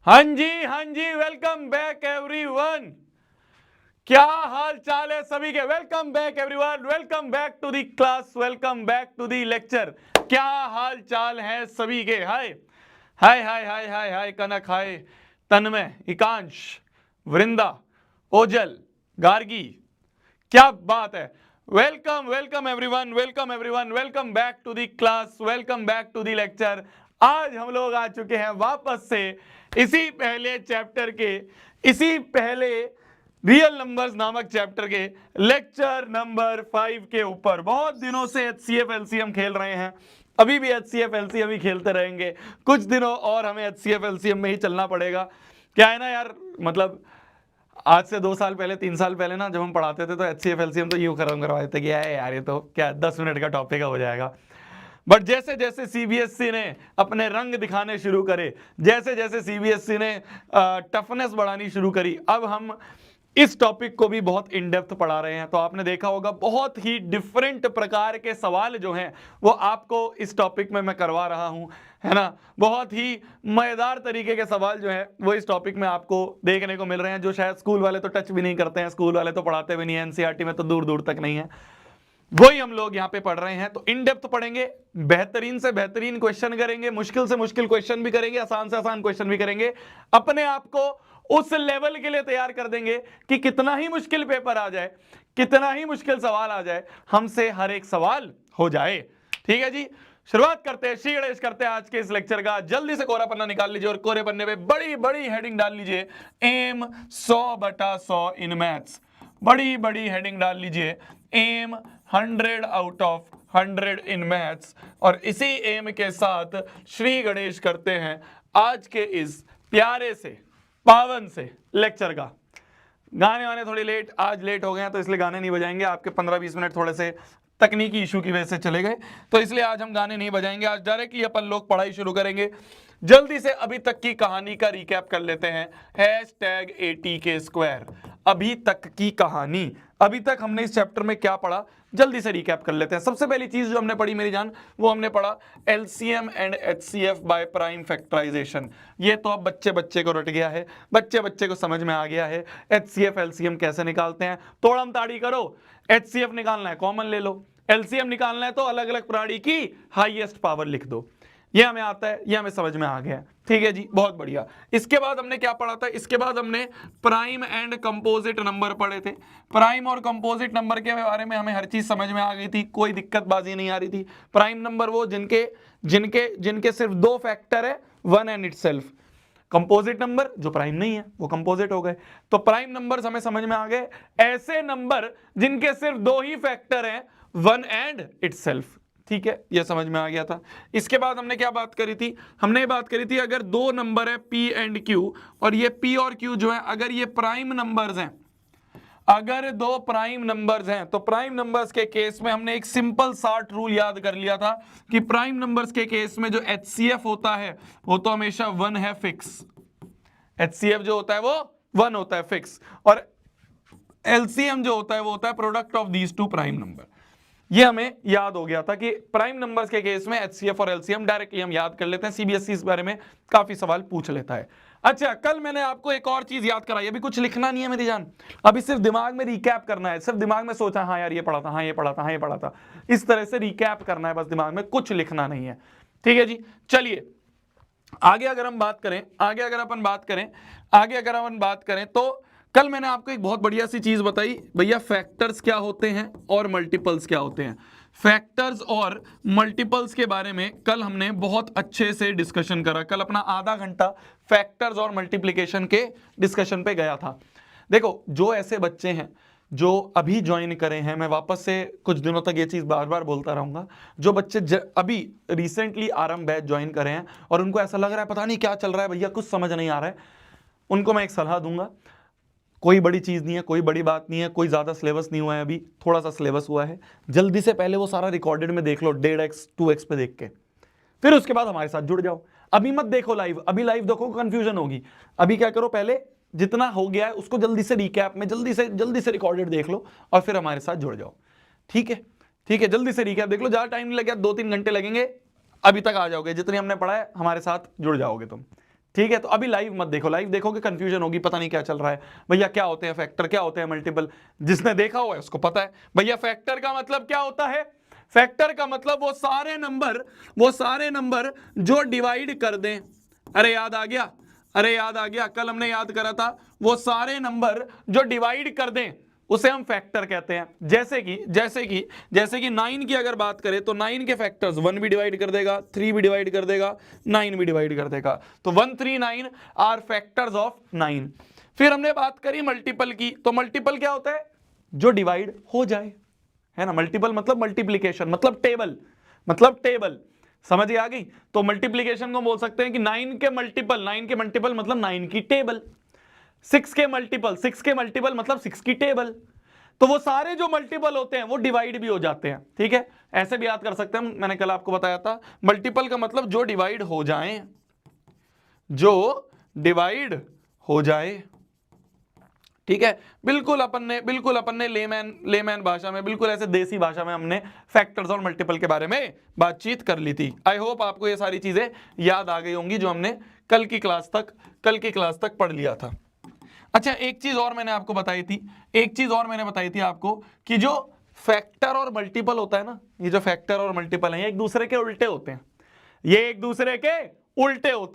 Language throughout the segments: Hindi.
हाँ जी, वेलकम बैक एवरीवन। क्या हाल चाल है सभी के? Welcome back everyone, welcome back to the class, welcome back to the lecture. क्या हाल चाल है सभी के? हाय हाय हाय हाय हाय हाय कनक, हाय तन्मय, एकांश, वृंदा, ओजल, गार्गी। क्या बात है। Welcome welcome everyone, welcome everyone, welcome back to the class, welcome back to the lecture. आज हम लोग आ चुके हैं वापस से इसी पहले चैप्टर के, इसी पहले रियल नंबर्स नामक चैप्टर के लेक्चर नंबर 5 के ऊपर। बहुत दिनों से HCF LCM खेल रहे हैं, अभी भी HCF LCM ही खेलते रहेंगे। कुछ दिनों और हमें HCF LCM में ही चलना पड़ेगा। क्या है ना यार, मतलब आज से 2 साल पहले 3 साल पहले ना जब हम पढ़ाते थे तो HCF LCM तो यूं खत्म करवाए थे कि यार ये तो क्या 10 मिनट का टॉपिक हो जाएगा। बट जैसे जैसे CBSE ने अपने रंग दिखाने शुरू करे, जैसे जैसे CBSE ने टफनेस बढ़ानी शुरू करी, अब हम इस टॉपिक को भी बहुत इन डेप्थ पढ़ा रहे हैं। तो आपने देखा होगा बहुत ही डिफरेंट प्रकार के सवाल जो हैं वो आपको इस टॉपिक में मैं करवा रहा हूं, है ना। बहुत ही मजेदार तरीके के सवाल जो है वो इस टॉपिक में आपको देखने को मिल रहे हैं, जो शायद स्कूल वाले तो टच भी नहीं करते हैं, स्कूल वाले तो पढ़ाते भी नहीं है, NCERT में तो दूर दूर तक नहीं है, वही हम लोग यहाँ पे पढ़ रहे हैं। तो इन डेप्थ पढ़ेंगे, बेहतरीन से बेहतरीन क्वेश्चन करेंगे, मुश्किल से मुश्किल क्वेश्चन भी करेंगे, आसान से आसान क्वेश्चन भी करेंगे। अपने आप को उस लेवल के लिए तैयार कर देंगे कि कितना ही मुश्किल पेपर आ जाए, कितना ही मुश्किल सवाल आ जाए, हमसे हर एक सवाल हो जाए। ठीक है जी, शुरुआत करते हैं, श्री गणेश करते हैं आज के इस लेक्चर का। जल्दी से कोरा पन्ना निकाल लीजिए और कोरे पन्ने पे बड़ी बड़ी हेडिंग डाल लीजिए, एम 100/100 इन मैथ्स। बड़ी बड़ी हेडिंग डाल लीजिए, aim 100 out of 100 in maths. और इसी एम के साथ श्री गणेश करते हैं आज के इस प्यारे से पावन से लेक्चर का। गाने वाने थोड़ी लेट, आज लेट हो गए हैं तो इसलिए गाने नहीं बजाएंगे। आपके 15-20 मिनट थोड़े से तकनीकी इशू की वजह से चले गए, तो इसलिए आज हम गाने नहीं बजाएंगे। आज डायरेक्टली अपन लोग पढ़ाई शुरू करेंगे। जल्दी से अभी तक की कहानी का रिकैप कर लेते हैं। #ATK²। अभी तक की कहानी, अभी तक हमने इस चैप्टर में क्या पढ़ा, जल्दी से रिकैप कर लेते हैं। सबसे पहली चीज जो हमने पढ़ी मेरी जान, वो हमने पढ़ा LCM and HCF by prime factorisation. ये तो अब बच्चे बच्चे को रट गया है, बच्चे बच्चे को समझ में आ गया है HCF LCM कैसे निकालते हैं। तोड़म ताड़ी करो, HCF निकालना है कॉमन ले लो, LCM निकालना है तो अलग अलग प्राणी की हाईएस्ट पावर लिख दो। ये हमें आता है, ये हमें समझ में आ गया है। ठीक है जी, बहुत बढ़िया। इसके बाद हमने क्या पढ़ा था? इसके बाद हमने प्राइम एंड कंपोजिट नंबर पढ़े थे। प्राइम और कंपोजिट नंबर के बारे में हमें हर चीज समझ में आ गई थी, कोई दिक्कत बाजी नहीं आ रही थी। प्राइम नंबर वो जिनके जिनके जिनके सिर्फ 2 फैक्टर है, 1 एंड इटसेल्फ। कंपोजिट नंबर जो प्राइम नहीं है वो कंपोजिट हो गए। तो प्राइम नंबर्स हमें समझ में आ गए, ऐसे नंबर जिनके सिर्फ 2 ही फैक्टर हैं, 1 एंड इटसेल्फ। ठीक है, ये समझ में आ गया था। इसके बाद हमने क्या बात करी थी? हमने बात करी थी अगर 2 नंबर है P एंड Q, और ये P और Q जो है अगर ये प्राइम नंबर्स हैं, अगर 2 प्राइम नंबर्स हैं, तो प्राइम नंबर्स के केस में हमने एक सिंपल सा रूल याद कर लिया था कि प्राइम नंबर्स के केस में जो HCF होता है वो तो हमेशा 1 है फिक्स। HCF जो होता है वो 1 होता है फिक्स, और LCM जो होता है वो होता है product of these 2 prime number. ये हमें याद हो गया था कि प्राइम नंबर्स के केस में HCF और LCM डायरेक्टली हम याद कर लेते हैं। CBSE इस बारे में काफी सवाल पूछ लेता है। अच्छा, कल मैंने आपको एक और चीज याद कराई, अभी कुछ लिखना नहीं है मेरी जान, अभी सिर्फ दिमाग में रिकैप करना है। सिर्फ दिमाग में सोचा, हाँ यार ये पढ़ा था, हाँ ये पढ़ा था, हाँ ये पढ़ा था, इस तरह से रिकैप करना है बस दिमाग में, कुछ लिखना नहीं है। ठीक है जी, चलिए आगे अगर हम बात करें, आगे अगर अपन बात करें तो कल मैंने आपको एक बहुत बढ़िया सी चीज बताई भैया, फैक्टर्स क्या होते हैं और मल्टीपल्स क्या होते हैं। फैक्टर्स और मल्टीपल्स के बारे में कल हमने बहुत अच्छे से डिस्कशन करा। कल अपना आधा घंटा फैक्टर्स और मल्टीप्लिकेशन के डिस्कशन पे गया था। देखो, जो ऐसे बच्चे हैं जो अभी ज्वाइन करे हैं, मैं वापस से कुछ दिनों तक ये चीज बार बार बोलता रहूंगा, जो बच्चे अभी रिसेंटली आरंभ बैच ज्वाइन करे हैं और उनको ऐसा लग रहा है पता नहीं क्या चल रहा है भैया, कुछ समझ नहीं आ रहा है, उनको मैं एक सलाह दूंगा। कोई बड़ी चीज नहीं है, कोई बड़ी बात नहीं है, कोई ज्यादा सिलेबस नहीं हुआ है, अभी थोड़ा सा सिलेबस हुआ है। जल्दी से पहले वो सारा रिकॉर्डेड में देख लो, 1.5x 2x पे देख के, फिर उसके बाद हमारे साथ जुड़ जाओ। अभी मत देखो लाइव, अभी लाइव देखो कंफ्यूजन होगी। अभी क्या करो, पहले जितना हो गया है उसको जल्दी से रिकैप में जल्दी से रिकॉर्डेड देख लो और फिर हमारे साथ जुड़ जाओ। ठीक है, ठीक है, जल्दी से रिकैप देख लो, ज्यादा टाइम नहीं लगेगा, 2-3 घंटे लगेंगे, अभी तक आ जाओगे, जितनी हमने पढ़ा है हमारे साथ जुड़ जाओगे तुम। ठीक है, तो अभी लाइव मत देखो, लाइव देखोगे कंफ्यूजन होगी, पता नहीं क्या चल रहा है भैया, क्या होते हैं फैक्टर, क्या होते हैं मल्टीपल। जिसने देखा हुआ है उसको पता है भैया फैक्टर का मतलब क्या होता है। फैक्टर का मतलब वो सारे नंबर जो डिवाइड कर दें। अरे याद आ गया, अरे याद आ गया, कल हमने याद करा था, वो सारे नंबर जो डिवाइड कर दें उसे हम फैक्टर कहते हैं। जैसे कि 9 की अगर बात करें तो 9 के फैक्टर्स 1 भी डिवाइड कर देगा, 3 भी डिवाइड कर देगा, 9 भी डिवाइड कर देगा, तो 1 3 9 आर फैक्टर्स ऑफ 9। फिर हमने बात करी मल्टीपल की, तो मल्टीपल क्या होता है, जो डिवाइड हो जाए, है ना। मल्टीपल मतलब मल्टीप्लीकेशन, मतलब टेबल, समझ आ गई। तो मल्टीप्लीकेशन को बोल सकते हैं कि 9 के मल्टीपल मतलब 9 की टेबल। 6 के मल्टीपल मतलब 6 की टेबल। तो वो सारे जो मल्टीपल होते हैं वो डिवाइड भी हो जाते हैं, ठीक है। ऐसे भी याद कर सकते हैं, मैंने कल आपको बताया था, मल्टीपल का मतलब जो डिवाइड हो जाए, जो डिवाइड हो जाए, ठीक है। बिल्कुल अपन ने लेमैन भाषा में, बिल्कुल ऐसे देसी भाषा में हमने फैक्टर्स और मल्टीपल के बारे में बातचीत कर ली थी। आई होप आपको ये सारी चीजें याद आ गई होंगी जो हमने कल की क्लास तक पढ़ लिया था। अच्छा, एक चीज और मैंने आपको बताई थी, आपको कि जो फैक्टर और मल्टीपल होता है ना, ये जो फैक्टर और मल्टीपल है, ये एक दूसरे के उल्टे होते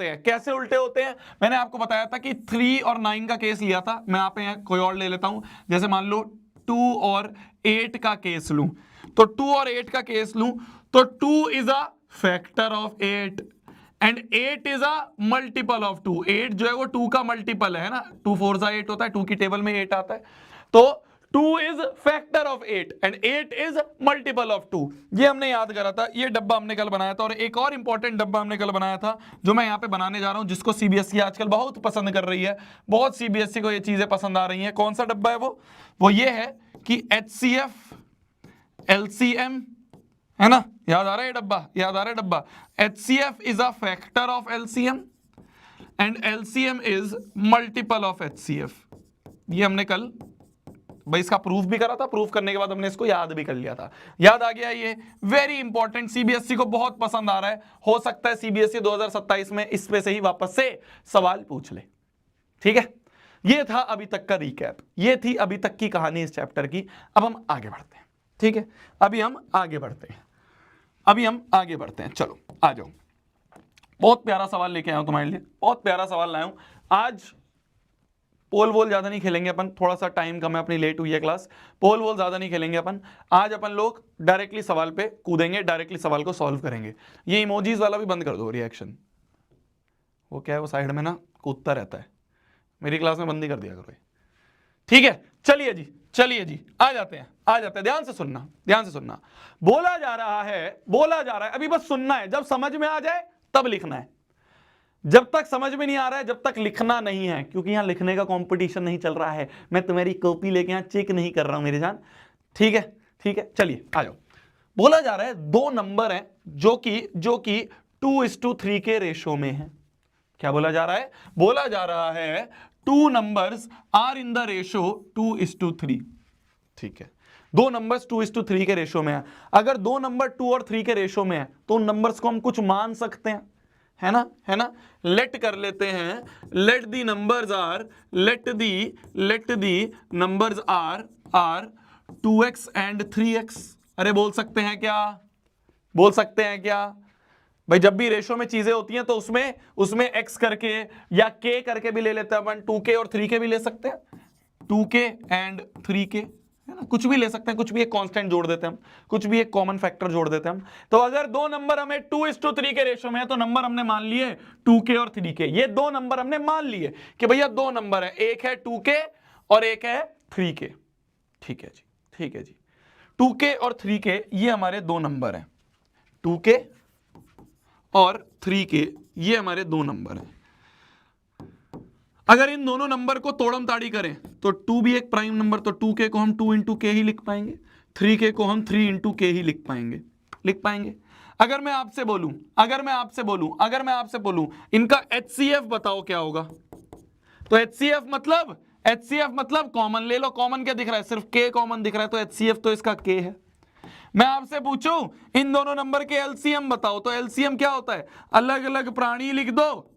हैं। कैसे उल्टे होते हैं, मैंने आपको बताया था कि 3 और 9 का केस लिया था। मैं यहाँ पे कोई और ले लेता हूं, जैसे मान लो 2 और 8 का केस लूं, तो 2 और 8 का केस लूं, तो 2 is a factor of 8 and 8 is a multiple of 2। 8 जो है वो 2 का मल्टीपल है ना, 2 4 8 होता है, 2 की टेबल में 8 आता है, तो 2 is factor of 8 and 8 is multiple of 2। ये हमने याद करा था, ये डब्बा हमने कल बनाया था। और एक और इंपॉर्टेंट डब्बा हमने कल बनाया था जो मैं यहाँ पे बनाने जा रहा हूं, जिसको सीबीएसई आजकल बहुत पसंद कर रही है, बहुत सीबीएसई को ये चीजें पसंद आ रही हैं। कौन सा डब्बा है वो ये है कि HCF LCM, है ना, याद आ रहा है डब्बा। HCF is a factor of LCM and LCM is multiple of HCF। ये हमने कल भाई इसका प्रूफ भी करा था, प्रूफ करने के बाद हमने इसको याद भी कर लिया था। याद आ गया, ये वेरी इंपॉर्टेंट, सीबीएसई को बहुत पसंद आ रहा है। हो सकता है सीबीएसई 2027 में इस पे से ही वापस से सवाल पूछ ले, ठीक है। ये था अभी तक का रिकैप, ये थी अभी तक की कहानी इस चैप्टर की। अब हम आगे बढ़ते हैं, ठीक है, अभी हम आगे बढ़ते हैं। चलो आ जाओ, बहुत प्यारा सवाल लेके आया हूं तुम्हारे लिए, बहुत प्यारा सवाल लाया हूं आज। पोल वोल ज्यादा नहीं खेलेंगे अपन, थोड़ा सा टाइम कम है, अपनी लेट हुई है क्लास, पोल वोल ज्यादा नहीं खेलेंगे अपन। आज अपन लोग डायरेक्टली सवाल पे कूदेंगे, डायरेक्टली सवाल को सॉल्व करेंगे। ये इमोजीज वाला भी बंद कर दो, रिएक्शन, वो क्या है, वो साइड में ना कूदता रहता है, मेरी क्लास में बंद ही कर दिया करो, ठीक है। चलिए जी आ जाते हैं, ध्यान से सुनना। बोला जा रहा है, अभी बस सुनना है, जब समझ में आ जाए तब लिखना है। जब तक समझ में नहीं आ रहा है जब तक लिखना नहीं है, क्योंकि यहां लिखने का कंपटीशन नहीं चल रहा है। मैं तुम्हारी कॉपी लेके यहां चेक नहीं कर रहा हूं मेरे जान, ठीक है। चलिए आ जाओ। बोला जा रहा है 2 नंबर हैं जो कि 2:3 के रेशो में है। क्या बोला जा रहा है 2 numbers are in the ratio 2:3, ठीक है। 2 नंबर्स 2:3 के रेशो में है। अगर 2 नंबर 2 और 3 के रेशो में है तो उन नंबर्स को हम कुछ मान सकते हैं, है ना। लेट कर लेते हैं, let the numbers are 2x and 3x। अरे बोल सकते हैं क्या भाई, जब भी रेशो में चीजें होती हैं तो उसमें x करके या k करके भी ले लेते हैं अपन, 2k और 3k भी ले सकते हैं, 2k एंड 3k, है ना, कुछ भी ले सकते हैं, कुछ भी एक कांस्टेंट जोड़ देते हैं हम, कुछ भी एक कॉमन फैक्टर जोड़ देते हैं हम। तो अगर 2 नंबर हमें 2:3 के रेशो में है तो नंबर हमने मान लिए 2k और 3k। ये 2 नंबर हमने मान लिए कि भैया 2 नंबर है, एक है 2k और एक है 3k, ठीक है जी। 2k और 3k ये हमारे 2 नंबर हैं, 2k और 3k ये हमारे 2 नंबर हैं। अगर इन दोनों नंबर को तोड़म ताड़ी करें तो 2 भी एक प्राइम नंबर, तो 2k को हम 2 into k ही लिख पाएंगे, 3k को हम 3 into k ही लिख पाएंगे। अगर मैं आपसे बोलूं इनका HCF बताओ क्या होगा, तो HCF मतलब कॉमन ले लो। कॉमन क्या दिख रहा है, सिर्फ k कॉमन दिख रहा है, तो HCF तो इसका k है। मैं आपसे पूछूं इन दोनों नंबर के LCM बताओ, तो LCM क्या होता है, अलग अलग प्राणी लिख दो,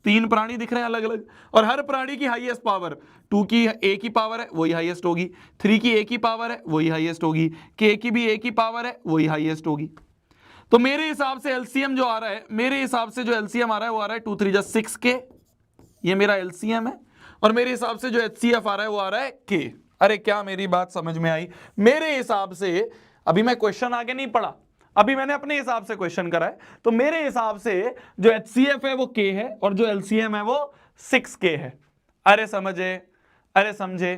तीन प्राणी दिख रहे हैं अलग अलग, और हर प्राणी की हाईएस्ट पावर 2 की a की पावर है वही हाईएस्ट होगी, 3 की a की पावर है वही हाईएस्ट होगी, k की भी a की पावर है वही हाईएस्ट होगी। तो मेरे हिसाब से एलसीएम जो आ रहा है, मेरे हिसाब से जो एलसीएम आ रहा है वो आ रहा है 2 3 जा 6k, ये मेरा एलसीएम है। और मेरे हिसाब से जो एचसीएफ आ रहा है वो आ रहा है k। अरे क्या मेरी बात समझ में आई? मेरे हिसाब से, अभी मैं क्वेश्चन आगे नहीं पढ़ा, अभी मैंने अपने हिसाब से क्वेश्चन करा है, तो मेरे हिसाब से जो एचसीएफ है वो k है और जो एलसीएम है वो 6k है। अरे समझे, अरे समझे,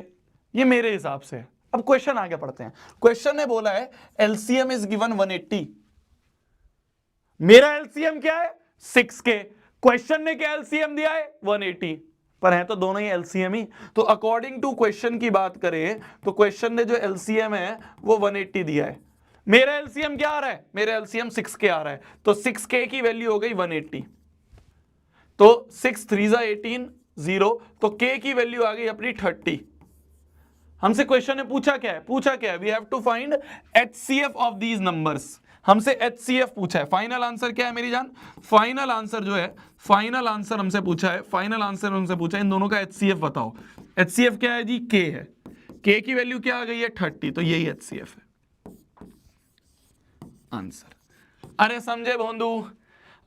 ये मेरे हिसाब से है। अब क्वेश्चन आगे पढ़ते हैं। क्वेश्चन ने बोला है एलसीएम इज गिवन 180, मेरा एलसीएम क्या है 6k, क्वेश्चन ने क्या एलसीएम दिया है 180, पर है तो दोनों ही एलसीएम ही। तो अकॉर्डिंग टू क्वेश्चन की बात करें तो क्वेश्चन ने जो एलसीएम है वो 180 दिया है। मेरा एलसीएम क्या आ रहा है? मेरा एलसीएम 6k आ रहा है, तो 6k की वैल्यू हो गई 180, तो 6 3 जा 18 0, तो k की वैल्यू आ गई अपनी 30। हमसे क्वेश्चन ने पूछा क्या है? पूछा क्या है? We have to find HCF of these numbers. हमसे एचसीएफ पूछा है। फाइनल आंसर क्या है मेरी जान? फाइनल आंसर जो है, फाइनल आंसर हमसे पूछा है, फाइनल आंसर हमसे पूछा है इन दोनों का एचसीएफ बताओ। एचसीएफ क्या है जी? k है, k की वैल्यू क्या आ गई है 30, तो यही एचसीएफ है आंसर। अरे समझे भोंदू,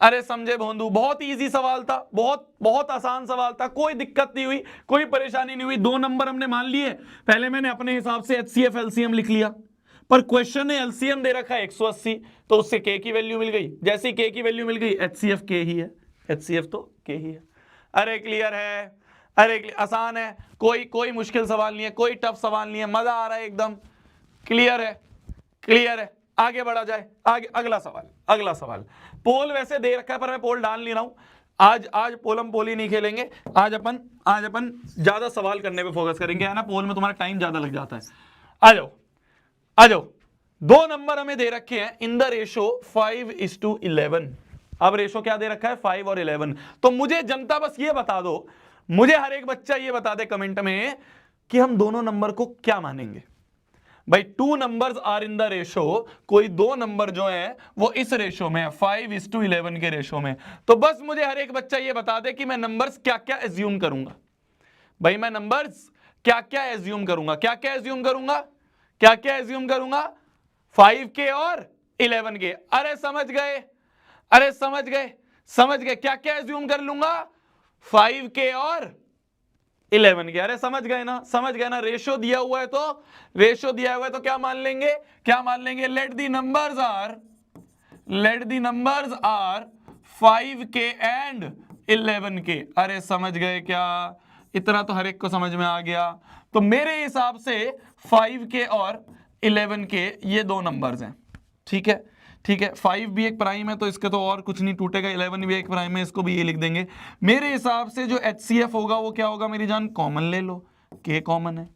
अरे समझे भोंदू, बहुत इजी सवाल था, बहुत बहुत आसान सवाल था, कोई दिक्कत नहीं हुई, कोई परेशानी नहीं हुई। 2 नंबर हमने मान लिए, पहले मैंने अपने हिसाब से एचसीएफ एलसीएम लिख लिया, पर क्वेश्चन ने एलसीएम दे रखा है 180, तो उससे k की वैल्यू मिल गई। जैसी k की वैल्यू मिल गई, एचसीएफ k ही है, एचसीएफ तो k ही है। अरे क्लियर है, अरे आसान है, कोई मुश्किल सवाल नहीं है, कोई टफ सवाल नहीं है, मजा आ रहा है एकदम। क्लियर है, क्लियर है। आगे बढ़ा जाए, आगे अगला सवाल, अगला सवाल। पोल वैसे दे रखा है पर मैं पोल डाल नहीं रहा हूं आज पोलम पोल ही नहीं खेलेंगे। आज अपन ज्यादा सवाल करने पे फोकस करेंगे, है ना? पोल में तुम्हारा टाइम ज्यादा लग जाता है। आ जाओ, आ जाओ। 2 नंबर हमें दे रखे हैं इन द रेशो 5:11। अब रेशो क्या दे रखा है? 5 और 11। तो मुझे जनता बस ये बता दो, मुझे हर एक बच्चा ये बता दे कमेंट में कि हम दोनों नंबर को क्या मानेंगे। भाई 2 numbers are in the ratio, कोई 2 नंबर जो है वो इस रेशो में है, 5:11 के रेशो में। तो बस मुझे हर एक बच्चा ये बता दे कि मैं नंबर्स क्या क्या एज्यूम करूंगा। भाई मैं नंबर्स क्या क्या एज्यूम करूंगा, क्या क्या एज्यूम करूंगा, क्या क्या एज्यूम करूंगा? 5k और 11k। अरे समझ गए, अरे समझ गए, समझ गए, क्या क्या एज्यूम कर लूंगा? 5k और 11k। अरे समझ गए ना, समझ गए ना? रेशो दिया हुआ है तो, रेशो दिया हुआ है तो क्या मान लेंगे, क्या मान लेंगे? Let the numbers are 5k and 11k। अरे समझ गए क्या? इतना तो हर एक को समझ में आ गया। तो मेरे हिसाब से 5k और 11k ये 2 नंबर्स हैं, ठीक है, ठीक है। 5 भी एक प्राइम है तो इसके तो और कुछ नहीं टूटेगा, 11 भी एक प्राइम है, इसको भी ये लिख देंगे। मेरे हिसाब से जो एचसीएफ होगा वो क्या होगा मेरी जान? कॉमन ले लो, k कॉमन है।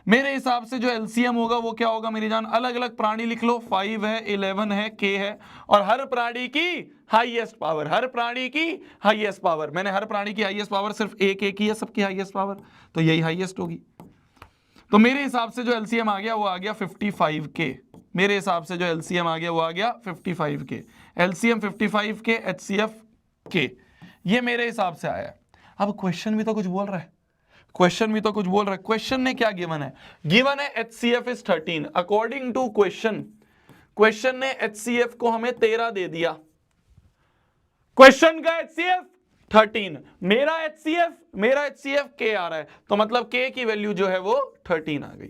मेरे हिसाब से जो एलसीएम होगा वो क्या होगा मेरी जान? अलग अलग प्राणी लिख लो, 5 है, 11 है, k है, और हर प्राणी की हाईएस्ट पावर, हर प्राणी की हाईएस्ट पावर। मैंने हर प्राणी की हाईएस्ट पावर सिर्फ एक की है, सबकी हाईएस्ट पावर, तो यही हाईएस्ट होगी। तो मेरे हिसाब से जो एलसीएम आ गया वो आ गया 55k। मेरे हिसाब से जो एलसीएम आ गया वो आ गया 55k। LCM 55k, HCF k, ये मेरे हिसाब से आया। अब क्वेश्चन भी तो कुछ बोल रहा है, क्वेश्चन भी तो कुछ बोल रहा है। क्वेश्चन ने क्या गिवन है? गिवन है HCF is 13। According to question, question ने एचसीएफ को हमें 13 दे दिया। क्वेश्चन का एचसीएफ 13, मेरा एचसीएफ k आ रहा है, तो मतलब k की वैल्यू जो है वो 13 आ गई।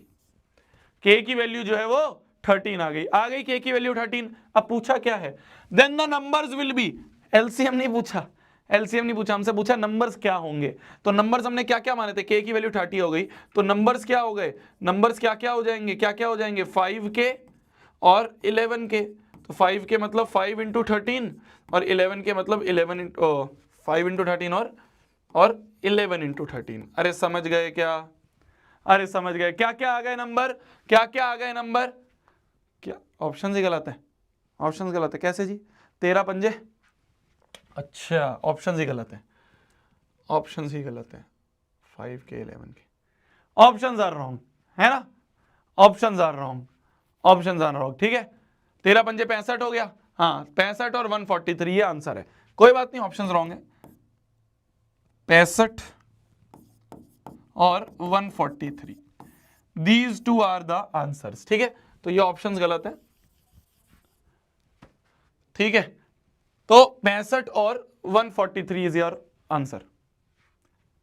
k की वैल्यू जो है वो 13 आ गई k की वैल्यू 13। अब पूछा क्या है? Then the numbers will be, LCM नहीं पूछा, एलसीएम नहीं पूछा, हमसे पूछा नंबर्स क्या होंगे। तो नंबर्स हमने क्या क्या माने थे? k की वैल्यू 30 हो गई, तो नंबर्स क्या हो गए? नंबर्स क्या क्या हो जाएंगे, क्या क्या हो जाएंगे? 5k और 11k। तो 5k मतलब 5 इंटू 13 और 11k मतलब 5 इंटू 13 और 11 इंटू 13। अरे समझ गए क्या? अरे समझ गए क्या? क्या आ गए नंबर, क्या क्या आ गए नंबर? क्या ऑप्शन ही गलत है? ऑप्शन गलत है कैसे जी? 13 पंजे, अच्छा ऑप्शन ही गलत है, ऑप्शन ही गलत है। 5k 11k, options are wrong, है ना? Options are wrong, options are wrong, ठीक है। 13 पंजे 65 हो गया, हाँ 65 और 143 ये आंसर है। कोई बात नहीं, ऑप्शंस रॉन्ग है। 65 और 143, these two are the answers. ठीक है, तो ये ऑप्शंस गलत है। ठीक है, तो 65 और 143 इज योर आंसर।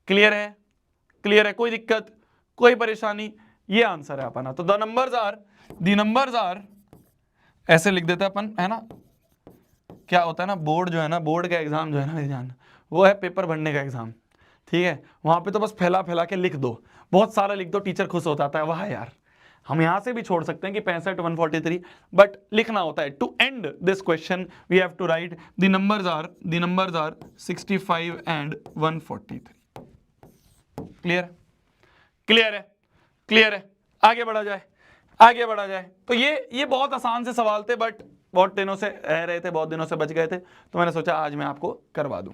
क्लियर है? क्लियर है? कोई दिक्कत, कोई परेशानी? ये आंसर है अपना। तो द नंबर्स आर ऐसे लिख देते हैं अपन, है ना। क्या होता है ना, बोर्ड जो है ना, बोर्ड का एग्जाम जो है ना मेरी जान, वो है पेपर भरने का एग्जाम। ठीक है, वहां पे तो बस फैला फैला के लिख दो, बहुत सारा लिख दो, टीचर खुश हो जाता है, वाह यार। हम यहां से भी छोड़ सकते हैं कि 65 143, बट लिखना होता है। To and this question we have to write the numbers are 65 and 143। Clear? Clear है? क्लियर है? आगे बढ़ा जाए, आगे बढ़ा जाए। तो ये बहुत आसान से सवाल थे, बट बहुत दिनों से रह रहे थे, बहुत दिनों से बच गए थे, तो मैंने सोचा आज मैं आपको करवा दूं।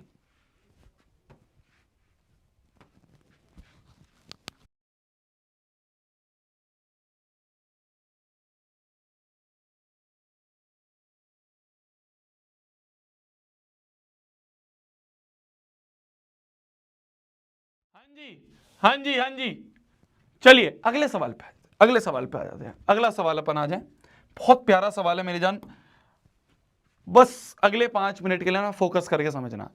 हाँ जी, हाँ जी, हाँ जी। चलिए अगले सवाल पे आ जाते हैं। अगला सवाल अपन आ जाए, बहुत प्यारा सवाल है मेरी जान, बस अगले 5 मिनट के लिए ना फोकस करके समझना।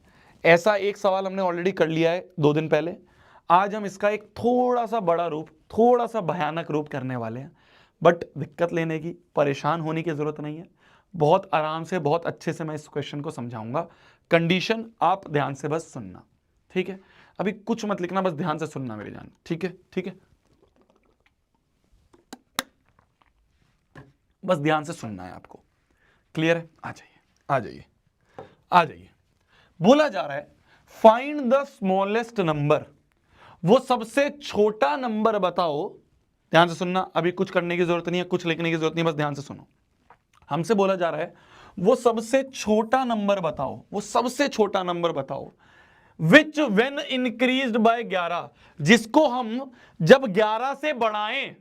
ऐसा एक सवाल हमने ऑलरेडी कर लिया है 2 दिन पहले, आज हम इसका एक थोड़ा सा बड़ा रूप, थोड़ा सा भयानक रूप करने वाले हैं। बट दिक्कत लेने की, परेशान होने की जरूरत नहीं है, बहुत आराम से, बहुत अच्छे से मैं इस क्वेश्चन को समझाऊंगा। कंडीशन आप ध्यान से बस सुनना, ठीक है। अभी कुछ मत लिखना, बस ध्यान से सुनना मेरी जान, ठीक है, ठीक है। बस ध्यान से सुनना है आपको। क्लियर है? आ जाइए, आ जाइए, आ जाइए। बोला जा रहा है फाइंड द स्मॉलेस्ट नंबर, वो सबसे छोटा नंबर बताओ। ध्यान से सुनना, अभी कुछ करने की जरूरत नहीं है, कुछ लिखने की जरूरत नहीं है, बस ध्यान से सुनो। हमसे बोला जा रहा है वो सबसे छोटा नंबर बताओ, वो सबसे छोटा नंबर बताओ विच व्हेन इंक्रीज्ड बाय 11, जिसको हम जब 11 से बढ़ाएं,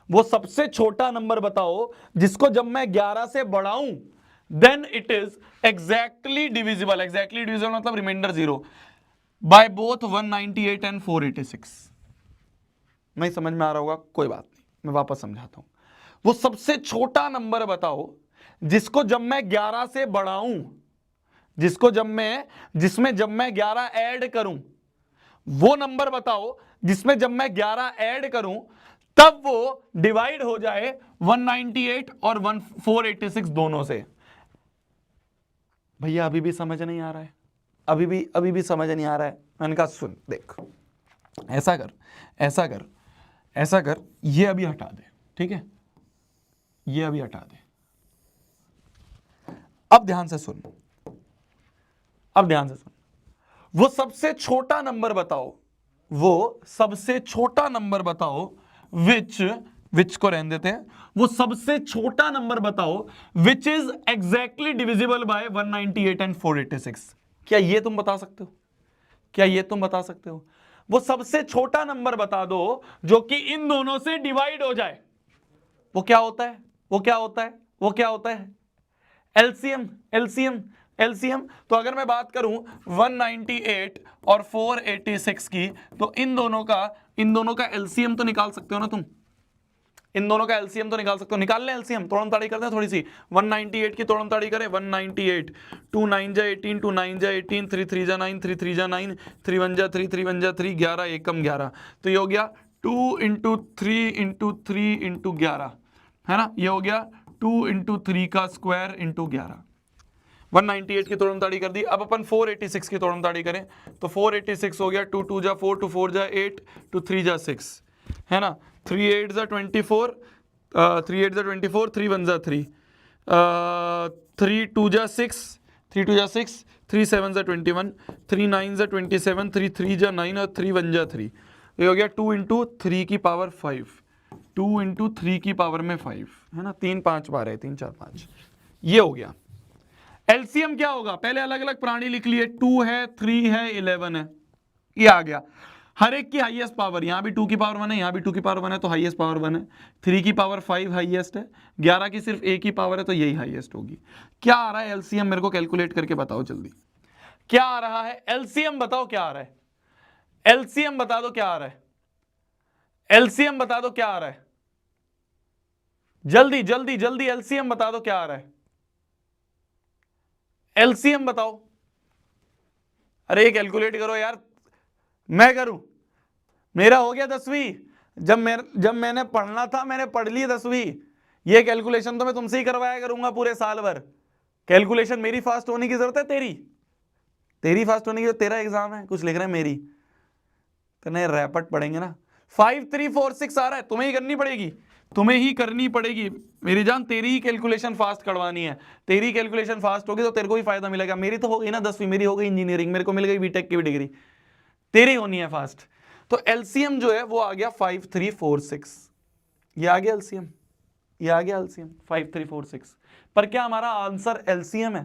वो सबसे छोटा नंबर बताओ जिसको जब मैं 11 से बढ़ाऊं then it is exactly divisible. Exactly divisible मतलब रिमाइंडर 0 बाय बोथ 198 एंड 486। नहीं समझ में आ रहा होगा, कोई बात नहीं, मैं वापस समझाता हूं। वो सबसे छोटा नंबर बताओ जिसको जब मैं 11 से बढ़ाऊं, जिसमें जब मैं 11 ऐड करूं, वो नंबर बताओ जिसमें जब मैं 11 ऐड करूं तब वो डिवाइड हो जाए 198 और 486 दोनों से। भैया अभी भी समझ नहीं आ रहा है? अभी भी समझ नहीं आ रहा है? मैंने कहा सुन देख, ऐसा कर, ये अभी हटा दे, ठीक है, ये अभी हटा दे। अब ध्यान से सुन, वो सबसे छोटा नंबर बताओ, वो सबसे छोटा नंबर बताओ विच को रहने देते हैं, वो सबसे छोटा नंबर बताओ which is exactly divisible by 198 and 486। क्या ये तुम बता सकते हो? क्या ये तुम बता सकते हो? वो सबसे छोटा नंबर बता दो जो कि इन दोनों से डिवाइड हो जाए। वो क्या होता है? वो क्या होता है? वो क्या होता है? LCM, LCM, LCM. तो अगर मैं बात करूं 198 और 486 की, तो इन दोनों का एलसीएम तो निकाल सकते हो ना तुम? इन दोनों का एलसीएम तो निकाल सकते हो। निकाल ले एलसीएम, तोड़म ताड़ी करते हैं थोड़ी सी। 198 की तोड़म ताड़ी करें, 198, 2 9 जा 18, 2 9 जा 18, 3 3 जा 9, 3 3 जा 9, 3 1 जा 3, 3 1 जा 3, 11 एकम 11। तो ये हो गया 2 इंटू 3 इंटू 3 इंटू 11, है ना। ये हो गया 2 इंटू 3 का स्क्वायर इंटू 11। 198 की तोड़म ताड़ी कर दी। अब अपन 486 की तोड़म ताड़ी करें तो 486 हो गया 2 2 जा 4, 2 4 जा 8, 2 3 जा 6, है ना। 3 8 जा 24, 3 8 जा 24, 3 1 जा 3, 3 2 जा 6, 3 2 जा 6, 3 7 जा 21, 3 9 जा 27, 3 3 जा 9 और 3 1 जा 3। ये हो गया 2 इंटू 3 की पावर 5, 2 इंटू 3 की पावर में 5, है ना। 3 5 12, 3 4 5, ये हो गया। एलसीएम क्या होगा? पहले अलग अलग प्राणी लिख लिए, 2 है, 3 है, 11 है, ये आ गया। हर एक की हाईएस्ट पावर, यहां भी 2 की पावर 1 है, यहां भी 2 की पावर 1 है, तो हाईएस्ट पावर 1 है। 3 की पावर 5 हाईएस्ट है, 11 की सिर्फ 1 ही पावर है, तो यही हाईएस्ट होगी। क्या आ रहा है एलसीएम? मेरे को कैलकुलेट करके बताओ जल्दी, क्या आ रहा है एलसीएम? बताओ क्या आ रहा है? एलसीएम बता दो क्या आ रहा है, एलसीएम बता दो क्या आ रहा है, जल्दी जल्दी जल्दी एलसीएम बता दो क्या आ रहा है, एलसीएम बताओ। अरे कैलकुलेट करो यार, मैं करूं? मेरा हो गया 10वीं, जब मैंने पढ़ना था मैंने पढ़ ली 10वीं। ये कैलकुलेशन तो मैं तुमसे ही करवाया करूंगा पूरे साल भर। कैलकुलेशन मेरी फास्ट होने की जरूरत है, तेरी फास्ट होने की, तेरा एग्जाम है कुछ लिख रहे हैं मेरी, तो नहीं रैपट पढ़ेंगे ना। 5 3 4 6 आ रहा है, तुम्हें ही करनी पड़ेगी, तुम्हें ही करनी पड़ेगी मेरी जान, तेरी ही कैलकुलेशन फास्ट करवानी है। तेरी कैलकुलेशन फास्ट होगी तो तेरे को ही फायदा मिलेगा। मेरी तो हो गई ना 10वीं, मेरी हो गई इंजीनियरिंग, मेरे को मिल गई बीटेक की भी डिग्री, तेरी होनी है फास्ट। तो एलसीएम जो है वो आ गया 5 3 4 6, ये आ गया एलसीएम, ये आ गया एलसीएम 5 3 4 6। पर क्या हमारा आंसर एलसीएम है?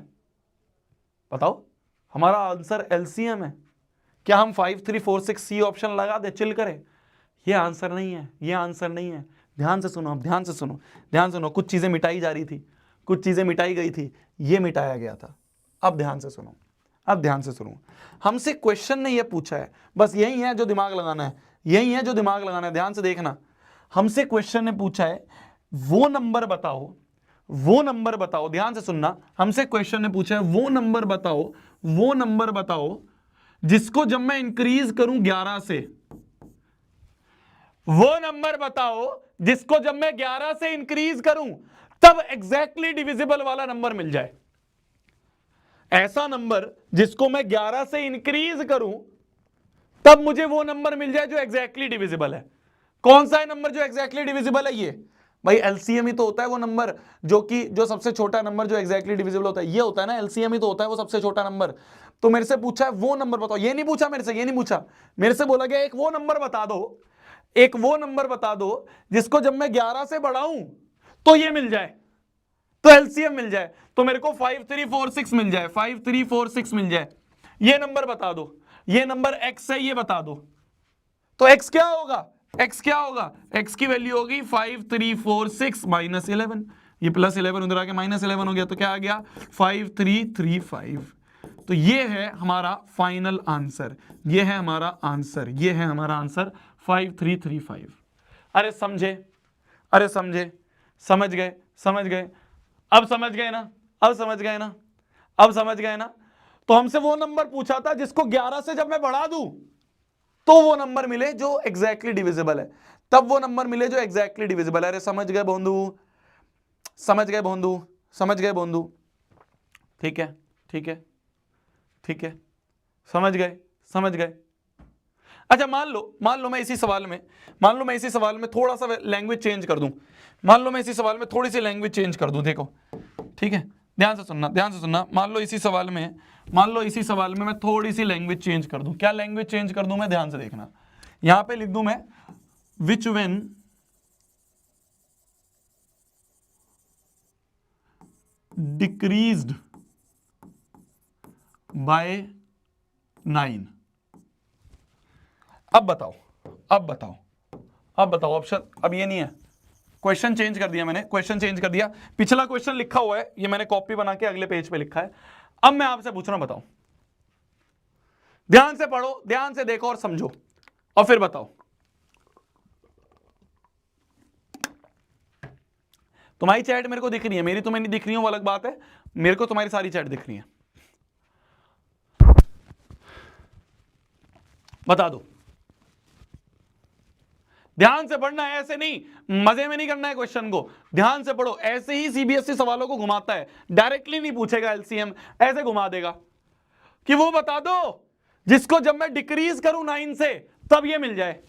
बताओ, हमारा आंसर एलसीएम है? क्या हम 5 3 4 6 सी ऑप्शन लगा दे चिल करें? ये आंसर नहीं है, ये आंसर नहीं है। ध्यान से सुनो, अब ध्यान से सुनो, ध्यान सुनो। कुछ चीजें मिटाई जा रही थी, कुछ चीजें मिटाई गई थी, ये मिटाया गया था। अब ध्यान से सुनो, अब ध्यान से सुनो। हमसे क्वेश्चन ने ये पूछा है, बस यही है जो दिमाग लगाना है, यही है जो दिमाग लगाना है। ध्यान से देखना, हमसे क्वेश्चन ने पूछा है वो नंबर बताओ, वो नंबर बताओ, ध्यान से सुनना। हमसे क्वेश्चन ने पूछा है वो नंबर बताओ, वो नंबर बताओ जिसको जब मैं इंक्रीज करूं 11 से, वो नंबर बताओ जिसको जब मैं 11 से इंक्रीज करूं तब एग्जैक्टली डिविजिबल वाला नंबर मिल जाए। ऐसा नंबर जिसको मैं 11 से इंक्रीज करूं तब मुझे वो नंबर मिल जाए जो एग्जैक्टली डिविजिबल है। कौन सा है नंबर जो एग्जैक्टली डिविजिबल है? ये भाई एलसीएम ही तो होता है वो नंबर जो सबसे छोटा नंबर जो एग्जैक्टली डिविजिबल होता है, ये होता है ना, एलसीएम ही तो होता है वो सबसे छोटा नंबर। तो मेरे से पूछा है वो नंबर बताओ, ये नहीं पूछा मेरे से, ये नहीं पूछा, मेरे से बोला गया एक वो नंबर बता दो, एक वो नंबर बता दो जिसको जब मैं 11 से बढ़ाऊं तो ये मिल जाए, तो एलसीएम मिल जाए। तो मेरे को 5 3 4 6 मिल जाए, 5 3 4 6 मिल जाए। ये नंबर बता दो, ये नंबर x है, ये बता दो। तो x क्या होगा? x क्या होगा? x की वैल्यू होगी 5 3 4 6 माइनस 11, ये प्लस 11 उधर आके माइनस 11 हो गया, तो क्या आ गया 5 3 3 5। तो ये है हमारा फाइनल आंसर, ये है हमारा आंसर, ये है हमारा आंसर 5 3 3 5। अरे समझे, अरे समझे, समझ गए, समझ गए, अब समझ गए ना, अब समझ गए ना, अब समझ गए ना। तो हमसे वो नंबर पूछा था जिसको 11 से जब मैं बढ़ा दूं तो वो नंबर मिले जो एग्जैक्टली डिविजिबल है, तब वो नंबर मिले जो एग्जैक्टली डिविजिबल है। अरे समझ गए बोंदू, समझ गए बोंदू, समझ गए बोंदू? ठीक है, ठीक है, ठीक है, समझ गए, समझ गए। अच्छा मान लो मैं इसी सवाल में, मान लो मैं इसी सवाल में थोड़ा सा लैंग्वेज चेंज कर दूं, मान लो मैं इसी सवाल में थोड़ी सी लैंग्वेज चेंज कर दूं, देखो ठीक है, ध्यान से सुनना, ध्यान से सुनना। मान लो इसी सवाल में, मान लो इसी सवाल में मैं थोड़ी सी लैंग्वेज चेंज कर दूं। क्या लैंग्वेज चेंज कर दूं मैं? ध्यान से देखना, यहां पे लिख दूं मैं विच व्हेन डिक्रीज्ड बाय 9। अब बताओ, अब बताओ, अब बताओ ऑप्शन, अब ये नहीं है, क्वेश्चन चेंज कर दिया मैंने, क्वेश्चन चेंज कर दिया। पिछला क्वेश्चन लिखा हुआ है, ये मैंने कॉपी बना के अगले पेज पे लिखा है। अब मैं आपसे पूछ रहा हूं, बताओ, ध्यान से पढ़ो, ध्यान से देखो और समझो और फिर बताओ। तुम्हारी चैट मेरे को दिख रही है, मेरी तुम्हें नहीं दिख रही हो वो अलग बात है, मेरे को तुम्हारी सारी चैट दिख रही है। बता दो, ध्यान से पढ़ना है, ऐसे नहीं, मजे में नहीं करना है क्वेश्चन को, ध्यान से पढ़ो। ऐसे ही सीबीएसई सवालों को घुमाता है, डायरेक्टली नहीं पूछेगा एलसीएम, ऐसे घुमा देगा कि वो बता दो जिसको जब मैं डिक्रीज करूं 9 से तब ये मिल जाए।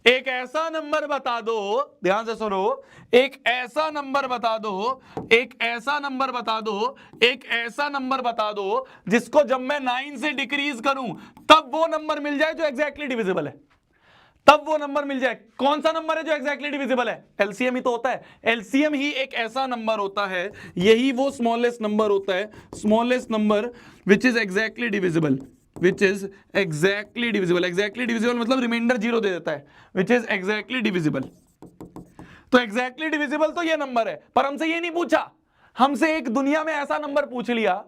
एक ऐसा नंबर बता दो, ध्यान से सुनो, एक ऐसा नंबर बता दो, एक ऐसा नंबर बता दो, एक ऐसा नंबर बता दो जिसको जब मैं 9 से डिक्रीज करूं तब वो नंबर मिल जाए जो एग्जैक्टली डिविजिबल है, तब वो नंबर मिल जाए। कौन सा नंबर है जो एग्जैक्टली डिविजिबल है? एलसीएम ही तो होता है, एलसीएम ही एक ऐसा नंबर होता है, यही वो स्मॉलेस्ट नंबर होता है, smallest number which is exactly divisible, which is exactly divisible. Exactly divisible मतलब रिमाइंडर 0 दे देता है, विच इज एग्जैक्टली डिविजिबल। तो एग्जैक्टली डिविजिबल तो ये नंबर है, पर हमसे ये नहीं पूछा, हमसे एक दुनिया में ऐसा नंबर पूछ लिया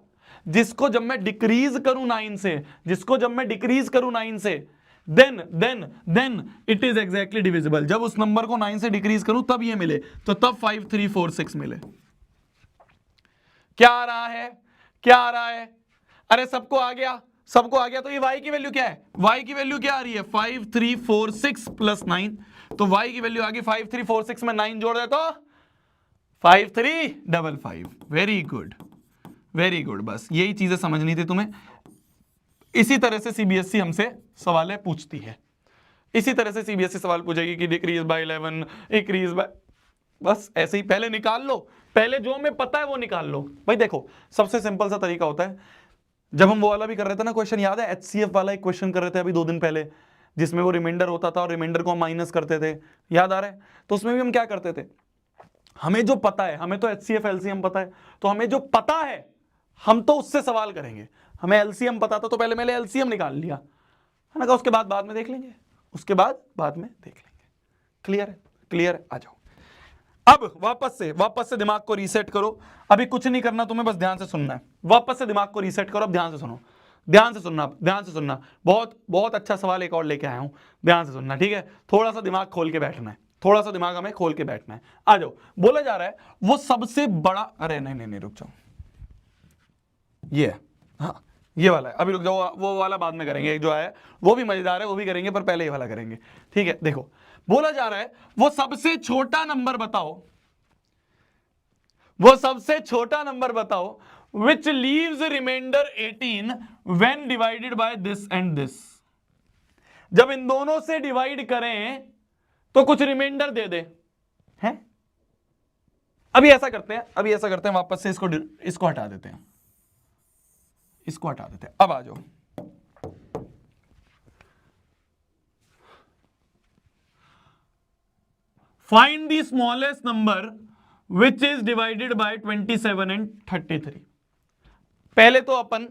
जिसको जब मैं डिक्रीज करूं 9 से, जिसको जब मैं डिक्रीज करूं 9 से then it is exactly divisible. जब उस नंबर को 9 से डिक्रीज करूं तब ये मिले, तो तब 5346 मिले। क्या आ रहा है, क्या आ रहा है? अरे सबको आ गया, सबको आ गया। तो ये y की वैल्यू क्या है? y की वैल्यू क्या आ रही है? 5346 प्लस 9। तो y की वैल्यू आ गई 5346 में 9 जोड़ दे तो 5355। Very good, very good. बस यही चीजें समझनी थी तुम्हें। इसी तरह से सीबीएसई हमसे सवालें पूछती है, इसी तरह से सीबीएसई सवाल पूछेगी कि डिक्रीज बाय 11, इंक्रीज बाय, बस ऐसे ही पहले निकाल लो, पहले जो हमें पता है वो निकाल लो। भाई देखो सबसे सिंपल सा तरीका होता है, जब हम वो वाला भी कर रहे थे ना क्वेश्चन, याद है एचसीएफ वाला एक क्वेश्चन कर रहे थे अभी 2 दिन पहले, जिसमें वो रिमाइंडर होता था और रिमाइंडर को हम माइनस करते थे, याद आ रहा है? तो उसमें भी हम क्या करते थे, हमें जो पता है, हमें तो एचसीएफ एलसीएम पता है, तो हमें जो पता है हम तो उससे सवाल करेंगे। हमें एलसीएम पता था तो पहले मैंने एलसीएम निकाल लिया, है ना, उसके बाद में देख लेंगे, उसके बाद में देख लेंगे। क्लियर है? क्लियर है? आ जाओ अब वापस से दिमाग को रीसेट करो। अभी कुछ नहीं करना तुम्हें, बस ध्यान से सुनना है। वापस से दिमाग को रीसेट करो। अब ध्यान से सुनो, ध्यान से सुनना, ध्यान से सुनना। बहुत बहुत अच्छा सवाल एक और लेके आया हूं, ध्यान से सुनना, ठीक है? थोड़ा सा दिमाग खोल के बैठना है, थोड़ा सा दिमाग हमें खोल के बैठना है। आ जाओ। बोला जा रहा है वो सबसे बड़ा, अरे नहीं रुक जाओ, ये है, हाँ ये वाला है। अभी रुक जाओ, वो वाला बाद में करेंगे, जो है वो भी मजेदार है, वो भी करेंगे, पर पहले ये वाला करेंगे, ठीक है? देखो बोला जा रहा है वो सबसे छोटा नंबर बताओ, वो सबसे छोटा नंबर बताओ which leaves remainder 18 when divided by this and this। जब इन दोनों से डिवाइड करें तो कुछ रिमाइंडर दे दे, हैं? अभी ऐसा करते हैं, वापस से इसको हटा देते हैं, इसको हटा देते हैं। अब आ जाओ, find the smallest number which is divided by 27 and 33। पहले तो अपन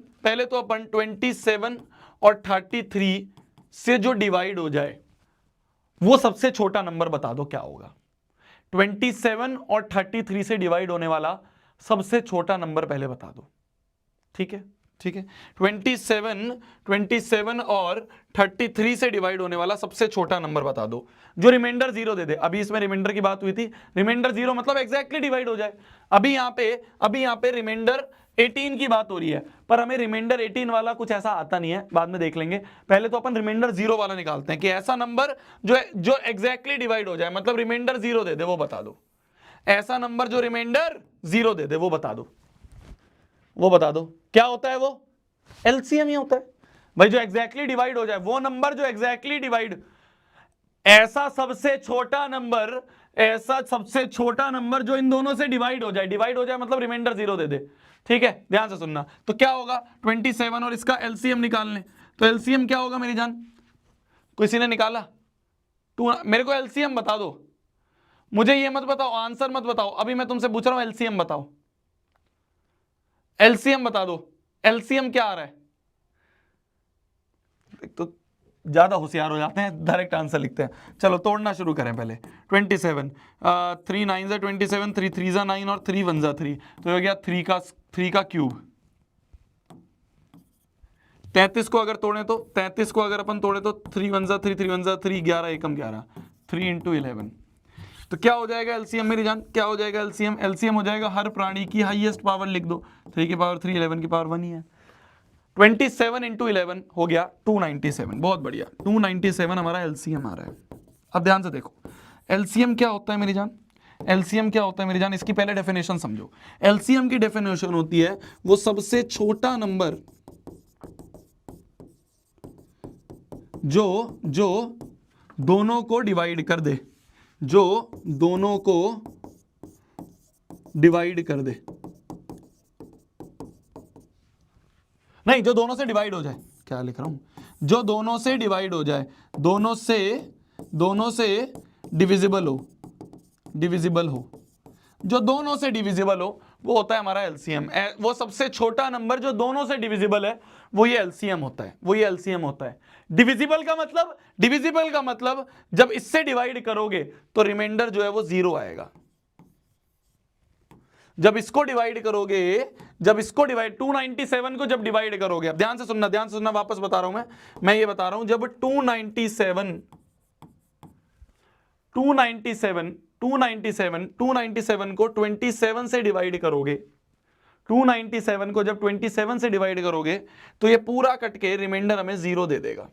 27 और 33 से जो डिवाइड हो जाए वो सबसे छोटा नंबर बता दो क्या होगा। 27 और 33 से डिवाइड होने वाला सबसे छोटा नंबर पहले बता दो, ठीक है? ठीक है, 27 और 33 से डिवाइड होने वाला सबसे छोटा नंबर बता दो जो रिमाइंडर 0 दे दे। अभी इसमें रिमाइंडर की बात हुई थी, रिमाइंडर 0 मतलब एग्जैक्टली डिवाइड हो जाए। अभी यहाँ पे रिमाइंडर 18 की बात हो रही है, पर हमें रिमाइंडर 18 वाला कुछ ऐसा आता नहीं है, बाद में देख लेंगे। पहले तो अपन रिमाइंडर 0 वाला निकालते हैं कि ऐसा नंबर जो एग्जैक्टली डिवाइड हो जाए, मतलब रिमाइंडर 0 दे दे वो बता दो। ऐसा नंबर जो रिमाइंडर 0 दे दे वो बता दो, वो बता दो। क्या होता है वो? एलसीएम ही होता है भाई, जो एग्जैक्टली डिवाइड हो जाए, वो नंबर जो एग्जैक्टली डिवाइड, ऐसा सबसे छोटा नंबर जो इन दोनों से डिवाइड हो जाए मतलब रिमाइंडर 0 दे दे, ठीक है? ध्यान से सुनना। तो क्या होगा, 27 और इसका एलसीएम निकाल लें, तो एलसीएम क्या होगा मेरी जान? किसी ने निकाला? मेरे को एलसीएम बता दो, मुझे ये मत बताओ, आंसर मत बताओ, अभी मैं तुमसे पूछ रहा हूं एलसीएम बताओ, एलसीएम बता दो, एलसीएम क्या आ रहा है? तो ज्यादा होशियार हो जाते हैं, डायरेक्ट आंसर लिखते हैं। चलो तोड़ना शुरू करें पहले। 27 3 9 जा 27, 3 3 जा 9 और 3 1 जा 3, तो हो गया 3 का क्यूब। 33 को अगर तोड़े तो 33 को अगर अपन तोड़े तो 3 1 जा 3 3 1 जा 3 11 एकम 11 3 इंटू 11। तो क्या हो जाएगा एलसीएम मेरी जान? क्या हो जाएगा एलसीएम? एलसीएम हो जाएगा हर प्राणी की हाईएस्ट पावर लिख दो, 3 की पावर 3, 11 की पावर 1 ही है। 27 इंटू 11 हो गया 297। बहुत बढ़िया, 297 हमारा एलसीएम आ रहा है। अब ध्यान से देखो एलसीएम क्या होता है मेरी जान, एलसीएम क्या होता है मेरी जान, इसकी पहले डेफिनेशन समझो। एलसीएम की डेफिनेशन होती है वो सबसे छोटा नंबर जो दोनों को डिवाइड कर दे, जो दोनों को डिवाइड कर दे, नहीं जो दोनों से डिवाइड हो जाए, क्या लिख रहा हूं, जो दोनों से डिवाइड हो जाए, दोनों से डिविजिबल हो, जो दोनों से डिविजिबल हो वो होता है हमारा एलसीएम। वो सबसे छोटा नंबर जो दोनों से डिविजिबल है वो ये एलसीएम होता है, वो ये एलसीएम होता है। डिविजिबल का मतलब जब इससे डिवाइड करोगे तो रिमाइंडर जो है वो 0 आएगा। जब इसको डिवाइड करोगे, जब इसको डिवाइड 297 को जब डिवाइड करोगे, अब ध्यान से सुनना, वापस बता रहा हूं मैं ये बता रहा हूं, जब 297 को 27 से डिवाइड करोगे, 297 को जब 27 से डिवाइड करोगे तो ये पूरा कट के रिमाइंडर हमें 0 दे देगा,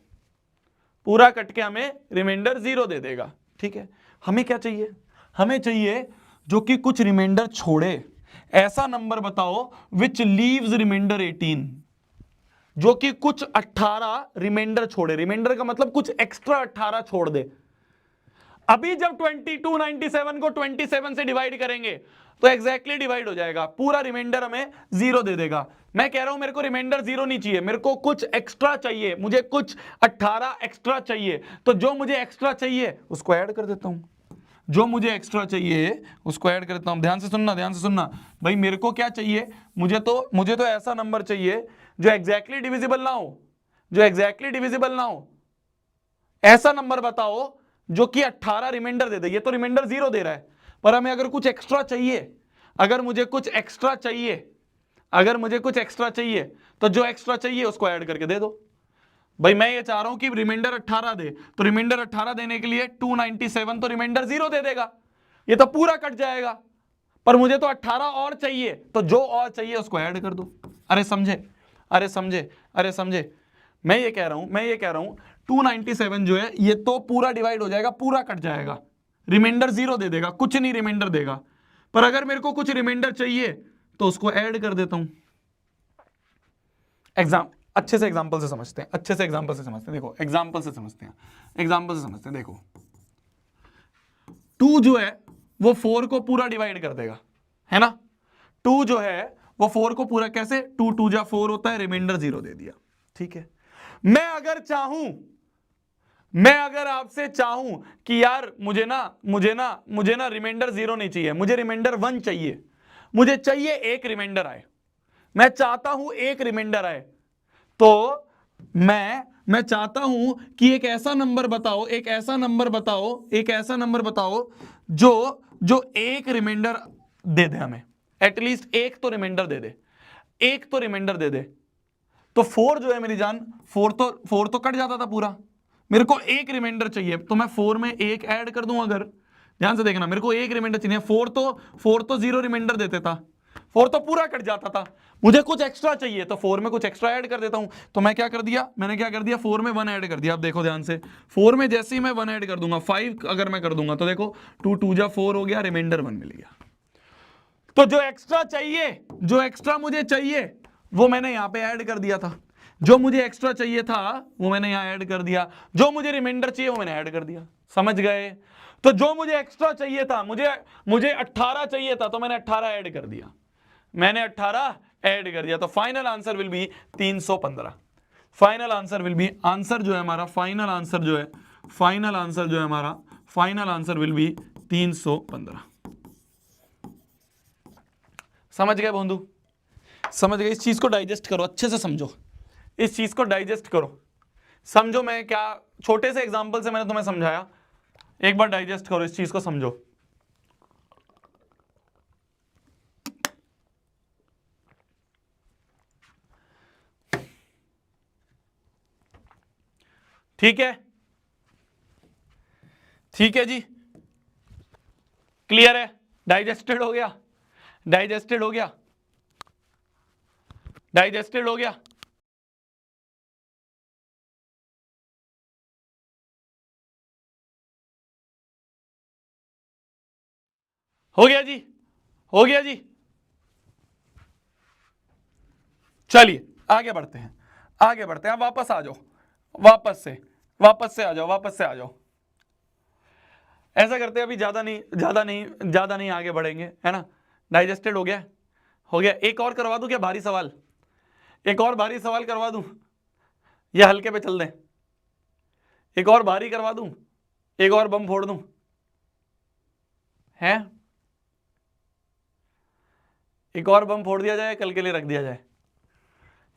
पूरा कट के हमें रिमाइंडर 0 दे देगा। ठीक है, हमें क्या चाहिए? हमें चाहिए जो कि कुछ रिमाइंडर छोड़े, ऐसा नंबर बताओ विच लीव्स रिमाइंडर 18, जो कि कुछ 18 रिमाइंडर छोड़े। रिमाइंडर का मतलब कुछ एक्स्ट्रा 18 छोड़ दे। अभी जब 297 को 27 से डिवाइड करेंगे तो एग्जैक्टली डिवाइड हो जाएगा, पूरा रिमाइंडर हमें 0 दे देगा। मैं कह रहा हूं मेरे को रिमाइंडर 0 नहीं चाहिए, मेरे को कुछ एक्स्ट्रा चाहिए, मुझे कुछ 18 एक्स्ट्रा चाहिए। तो जो मुझे एक्स्ट्रा चाहिए उसको ऐड कर देता हूं, जो मुझे एक्स्ट्रा चाहिए उसको ऐड कर देता हूं। ध्यान से सुनना भाई, मेरे को क्या चाहिए? मुझे तो ऐसा नंबर चाहिए जो एग्जैक्टली डिविजिबल ना हो, जो एग्जैक्टली डिविजिबल ना हो। ऐसा नंबर बताओ जो कि 18 रिमाइंडर दे दे। ये तो रिमाइंडर 0 दे रहा है, पर हमें अगर कुछ एक्स्ट्रा चाहिए, अगर मुझे कुछ एक्स्ट्रा चाहिए तो जो एक्स्ट्रा चाहिए उसको ऐड करके दे दो। भाई मैं ये चाह रहा हूं कि रिमाइंडर 18 दे, तो रिमाइंडर 18 देने के लिए 297 तो रिमाइंडर 0 दे देगा, ये तो पूरा कट जाएगा। पर मुझे तो 18 और चाहिए, तो जो और चाहिए उसको ऐड कर दो। अरे समझे, मैं ये कह रहा हूं 297 जो है ये तो पूरा डिवाइड हो जाएगा, पूरा कट जाएगा, रिमाइंडर 0 दे देगा, कुछ नहीं रिमाइंडर देगा। पर अगर मेरे को कुछ रिमाइंडर चाहिए तो उसको ऐड कर देता हूं। अच्छे से एग्जांपल से समझते हैं, देखो एग्जांपल से समझते हैं। देखो 2 जो है वो 4 को पूरा डिवाइड कर देगा, है ना। 2 जो है वो 4 को पूरा, कैसे? 2 2 जा 4 होता है, रिमाइंडर 0 दे दिया। ठीक है, मैं अगर आपसे चाहूं कि यार मुझे ना रिमाइंडर 0 नहीं चाहिए, मुझे रिमाइंडर 1 चाहिए, मुझे चाहिए एक रिमाइंडर आए, मैं चाहता हूं एक रिमाइंडर आए, तो मैं चाहता हूं कि एक ऐसा नंबर बताओ जो एक रिमाइंडर दे दे, हमें एटलीस्ट एक तो रिमाइंडर दे दे। तो 4 जो है मेरी जान, 4 तो कट जाता था पूरा, मेरे को एक रिमाइंडर चाहिए, तो मैं 4 में एक ऐड कर दूं। अगर ध्यान से देखना, मेरे को एक रिमाइंडर चाहिए, 4 तो 0 रिमाइंडर देते था, 4 तो पूरा कट जाता था, मुझे कुछ एक्स्ट्रा चाहिए तो 4 में कुछ एक्स्ट्रा ऐड कर देता हूं। तो मैंने क्या कर दिया 4 में 1 ऐड कर दिया। अब देखो ध्यान से, 4 में जैसे ही मैं 1 ऐड कर दूंगा, 5 अगर मैं कर दूंगा तो देखो 2 2 जा 4 हो गया, रिमाइंडर 1 मिल गया। तो जो एक्स्ट्रा मुझे चाहिए वो मैंने यहां पे ऐड कर दिया था, जो मुझे एक्स्ट्रा चाहिए था वो मैंने यहां ऐड कर दिया, जो मुझे रिमाइंडर चाहिए वो मैंने ऐड कर दिया। समझ गए? तो जो मुझे एक्स्ट्रा चाहिए था, मुझे 18 चाहिए था, तो मैंने 18 ऐड कर दिया, तो final answer will be 315। Final answer will be, final answer will be 315। समझ गए बंधु? समझ गए? इस चीज को डाइजेस्ट करो, अच्छे से समझो, इस चीज को डाइजेस्ट करो, समझो। मैं क्या छोटे से एग्जांपल से मैंने तुम्हें समझाया, एक बार डाइजेस्ट करो, इस चीज को समझो। ठीक है जी, क्लियर है? डाइजेस्टेड हो गया? हो गया जी। चलिए आगे बढ़ते हैं, वापस आ जाओ, वापस से आ जाओ। ऐसा करते हैं, अभी ज्यादा नहीं आगे बढ़ेंगे, है ना। डाइजेस्टेड हो गया। एक और करवा दूं क्या भारी सवाल? करवा दूं या हल्के पे चल दें? एक और भारी करवा दूं, एक और बम फोड़ दूं, है? एक और बम फोड़ दिया जाए, कल के लिए रख दिया जाए?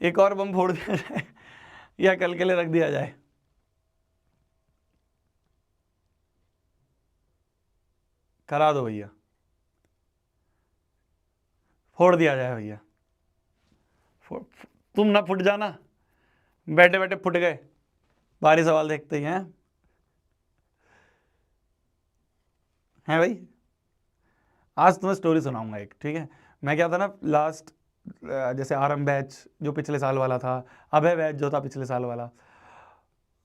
एक और बम फोड़ दिया जाए या कल के लिए रख दिया जाए? करा दो भैया। फोड़ दिया जाए भैया, तुम ना फुट जाना, बैठे बैठे फुट गए, बारी सवाल देखते ही हैं भाई। आज तुम्हें स्टोरी सुनाऊंगा एक, ठीक है। मैं क्या था ना लास्ट, जैसे आरएम बैच जो पिछले साल वाला था, अभय बैच जो था पिछले साल वाला,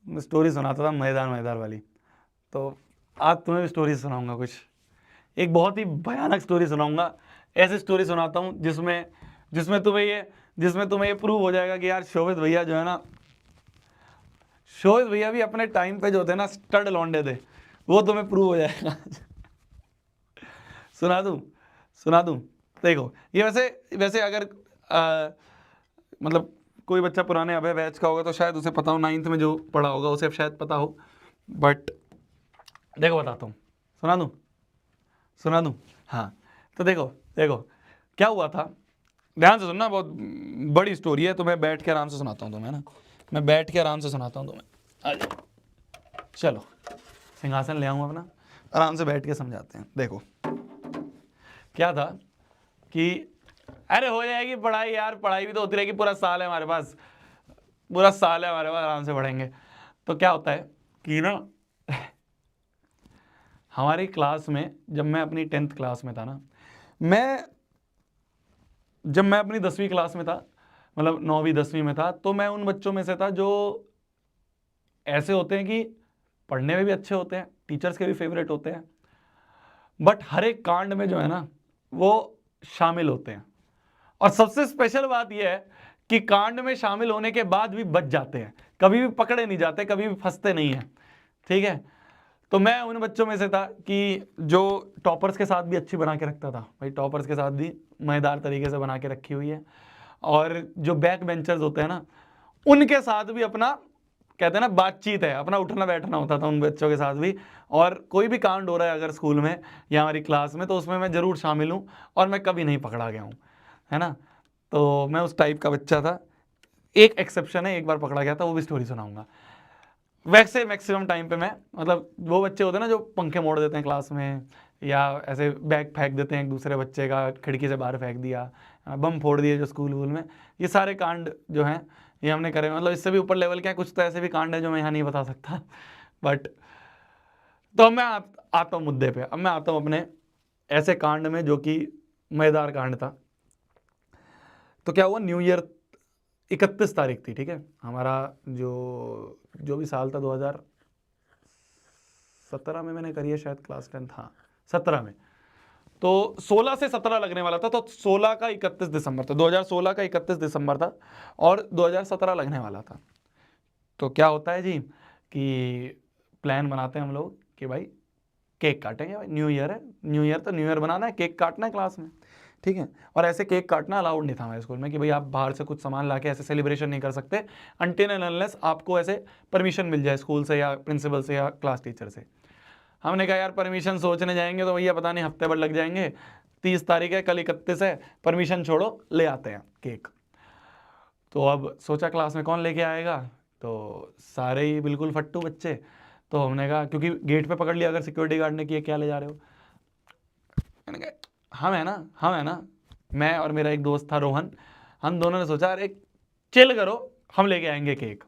मैं स्टोरी सुनाता था मजेदार वाली। तो आज तुम्हें भी स्टोरी सुनाऊंगा कुछ, एक बहुत ही भयानक स्टोरी सुनाऊंगा। ऐसी स्टोरी सुनाता हूँ जिसमें जिसमें तुम्हें ये प्रूव हो जाएगा कि यार शोभित भैया जो है ना, शोभित भैया भी अपने टाइम पे जो थे ना स्टड लौंडे थे, वो तुम्हें प्रूव हो जाएगा। सुना दूं। देखो ये वैसे अगर मतलब कोई बच्चा पुराने अभय बैच का होगा तो शायद उसे पता हो, 9th में जो पढ़ा होगा उसे शायद पता हो, बट देखो बताता हूँ, सुना दूं। हाँ तो देखो क्या हुआ था, ध्यान से सुनना, बहुत बड़ी स्टोरी है, तो मैं बैठ के आराम से सुनाता हूँ तुम्हें ना, मैं बैठ के आराम से सुनाता हूँ तुम्हें। आ जाओ, चलो सिंहासन ले आऊँ अपना, आराम से बैठ के समझाते हैं। देखो क्या था कि अरे हो जाएगी पढ़ाई यार, पढ़ाई भी तो होती रहेगी, पूरा साल है हमारे पास, आराम से पढ़ेंगे। तो क्या होता है कि ना हमारी क्लास में, जब मैं अपनी 10th क्लास में था ना, जब मैं अपनी 10वीं क्लास में था, मतलब 9वीं 10वीं में था, तो मैं उन बच्चों में से था जो ऐसे होते हैं कि पढ़ने में भी अच्छे होते हैं, टीचर्स के भी फेवरेट होते हैं, बट हर एक कांड में जो है ना वो शामिल होते हैं। और सबसे स्पेशल बात यह है कि कांड में शामिल होने के बाद भी बच जाते हैं, कभी भी पकड़े नहीं जाते, कभी भी फंसते नहीं हैं, ठीक है। तो मैं उन बच्चों में से था कि जो टॉपर्स के साथ भी अच्छी बना के रखता था भाई, टॉपर्स के साथ भी मज़ेदार तरीके से बना के रखी हुई है। और जो बैक बेंचर्स होते हैं ना, उनके साथ भी अपना कहते हैं ना बातचीत है, अपना उठना बैठना होता था उन बच्चों के साथ भी। और कोई भी कांड हो रहा है अगर स्कूल में या हमारी क्लास में, तो उसमें मैं ज़रूर शामिल हूँ, और मैं कभी नहीं पकड़ा गया हूँ, है ना। तो मैं उस टाइप का बच्चा था। एक एक्सेप्शन है, एक बार पकड़ा गया था, वो भी स्टोरी सुनाऊंगा। वैसे मैक्सिमम टाइम पे मैं, मतलब वो बच्चे होते हैं ना जो पंखे मोड़ देते हैं क्लास में, या ऐसे बैग फेंक देते हैं एक दूसरे बच्चे का, खिड़की से बाहर फेंक दिया, बम फोड़ दिए जो स्कूल वूल में, ये सारे कांड जो हैं ये हमने करे। मतलब इससे भी ऊपर लेवल के हैं, कुछ तो ऐसे भी कांड है जो मैं यहाँ नहीं बता सकता, बट तो अब मैं आता हूँ मुद्दे पे। अब मैं आता हूँ अपने ऐसे कांड में जो कि मज़ेदार कांड था। तो क्या हुआ, न्यू ईयर 31 तारीख थी, ठीक है। हमारा जो भी साल था 2017 में मैंने करी है शायद क्लास 10, हाँ 17 में। तो 16 से 17 लगने वाला था, तो 16 का 31 दिसंबर था, 2016 का 31 दिसंबर था, और 2017 लगने वाला था। तो क्या होता है जी कि प्लान बनाते हैं हम लोग कि भाई केक काटेंगे, भाई न्यू ईयर है, न्यू ईयर तो न्यू ईयर बनाना है, केक काटना है क्लास में, ठीक है। और ऐसे केक काटना अलाउड नहीं था हमारे स्कूल में कि भाई आप बाहर से कुछ सामान लाके ऐसे सेलिब्रेशन नहीं कर सकते अनटिल एंड अनलेस आपको ऐसे परमिशन मिल जाए स्कूल से या प्रिंसिपल से या क्लास टीचर से। हमने कहा यार परमिशन सोचने जाएंगे तो भैया पता नहीं हफ्ते भर लग जाएंगे, 30 तारीख है, कल 31 है, परमिशन छोड़ो ले आते हैं केक। तो अब सोचा क्लास में कौन लेके आएगा, तो सारे ही बिल्कुल फट्टू बच्चे। तो हमने कहा, क्योंकि गेट पे पकड़ लिया अगर सिक्योरिटी गार्ड ने कि क्या ले जा रहे हो, मैंने कहा हम है ना, मैं और मेरा एक दोस्त था रोहन, हम दोनों ने सोचा अरे चिल करो हम लेके आएंगे केक।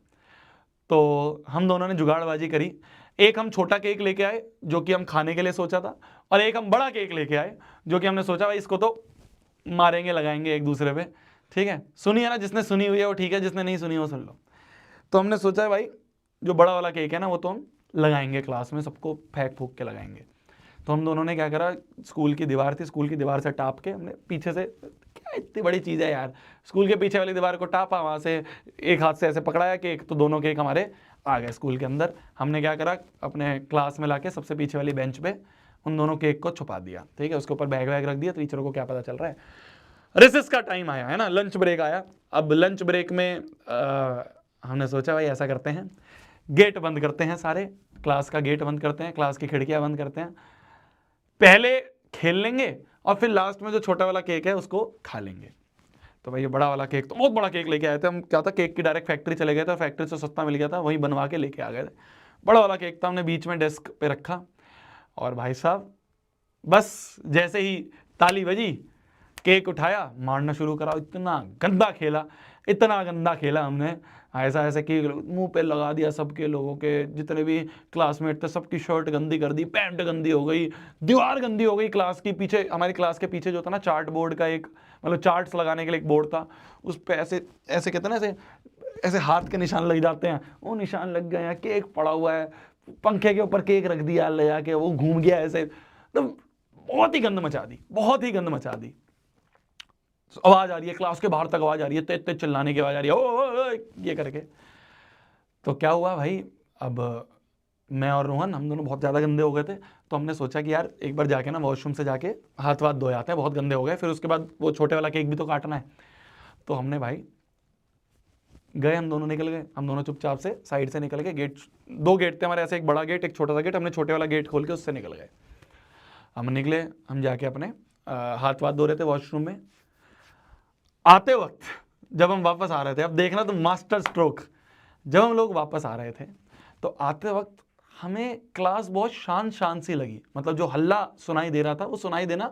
तो हम दोनों ने जुगाड़बाजी करी, एक हम छोटा केक लेके आए जो कि हम खाने के लिए सोचा था, और एक हम बड़ा केक लेके आए जो कि हमने सोचा भाई इसको तो मारेंगे लगाएंगे एक दूसरे पे, ठीक है। सुनिए ना, जिसने सुनी हुई है वो ठीक है, जिसने नहीं सुनी वो सुन लो। तो हमने सोचा भाई जो बड़ा वाला केक है ना वो तो हम लगाएंगे क्लास में, सबको फेंक फूक के लगाएंगे। तो हम दोनों ने क्या करा, स्कूल की दीवार थी, स्कूल की दीवार से टाप के हमने पीछे से, क्या इतनी बड़ी चीज़ है यार, स्कूल के पीछे वाली दीवार को टापा, वहाँ से एक हाथ से ऐसे पकड़ाया केक, तो दोनों केक हमारे आ गए स्कूल के अंदर। हमने क्या करा, अपने क्लास में लाके सबसे पीछे वाली बेंच पे उन दोनों केक को छुपा दिया, ठीक है। उसके ऊपर बैग वैग रख दिया, तो टीचरों को क्या पता चल रहा है। रिसेस का टाइम आया है ना, लंच ब्रेक आया। अब लंच ब्रेक में हमने सोचा भाई ऐसा करते हैं, गेट बंद करते हैं, सारे क्लास का गेट बंद करते हैं, क्लास की खिड़कियां बंद करते हैं, पहले खेल लेंगे और फिर लास्ट में जो छोटा वाला केक है उसको खा लेंगे। तो भाई ये बड़ा वाला केक, तो बहुत बड़ा केक लेके आए थे हम। क्या था, केक की डायरेक्ट फैक्ट्री चले गए थे, फैक्ट्री से सस्ता मिल गया था, वहीं बनवा के लेके आ गए थे। बड़ा वाला केक था, हमने बीच में डेस्क पे रखा, और भाई साहब बस जैसे ही ताली बजी केक उठाया, मारना शुरू करा, इतना गंदा खेला हमने, ऐसा ऐसे कि मुंह पे लगा दिया सबके लोगों के, जितने भी क्लासमेट थे सबकी शर्ट गंदी कर दी, पैंट गंदी हो गई, दीवार गंदी हो गई। क्लास के पीछे, हमारी क्लास के पीछे जो था ना चार्ट बोर्ड का एक, मतलब चार्ट्स लगाने के लिए एक बोर्ड था, उस पे ऐसे ऐसे कहते हैं ना, ऐसे ऐसे हाथ के निशान लग जाते हैं, वो निशान लग गए हैं। केक पड़ा हुआ है, पंखे के ऊपर केक रख दिया ले जाके, वो घूम गया ऐसे, तो बहुत ही गंद मचा दी, बहुत ही गंद मचा दी। आवाज आ रही है, क्लास के बाहर तक आवाज आ रही है, तेज तेज चिल्लाने की आवाज आ रही है, ओ ये करके। तो क्या हुआ भाई, अब मैं और रोहन हम दोनों बहुत ज़्यादा गंदे हो गए थे, तो हमने सोचा कि यार एक बार जाके ना वॉशरूम से जाके हाथ वाथ धो आते हैं, बहुत गंदे हो गए, फिर उसके बाद वो छोटे वाला केक भी तो काटना है। तो हमने भाई गए, हम दोनों निकल गए, हम दोनों चुपचाप से साइड से निकल गए। गेट, 2 गेट थे हमारे, ऐसे एक बड़ा गेट एक छोटा सा गेट, हमने छोटे वाला गेट खोल के उससे निकल गए। हम निकले, हम जाके अपने हाथ वाथ धो रहे थे वॉशरूम में। आते वक्त जब हम वापस आ रहे थे, अब देखना तो मास्टर स्ट्रोक, जब हम लोग वापस आ रहे थे तो आते वक्त हमें क्लास बहुत शांत सी लगी, मतलब जो हल्ला सुनाई दे रहा था वो सुनाई देना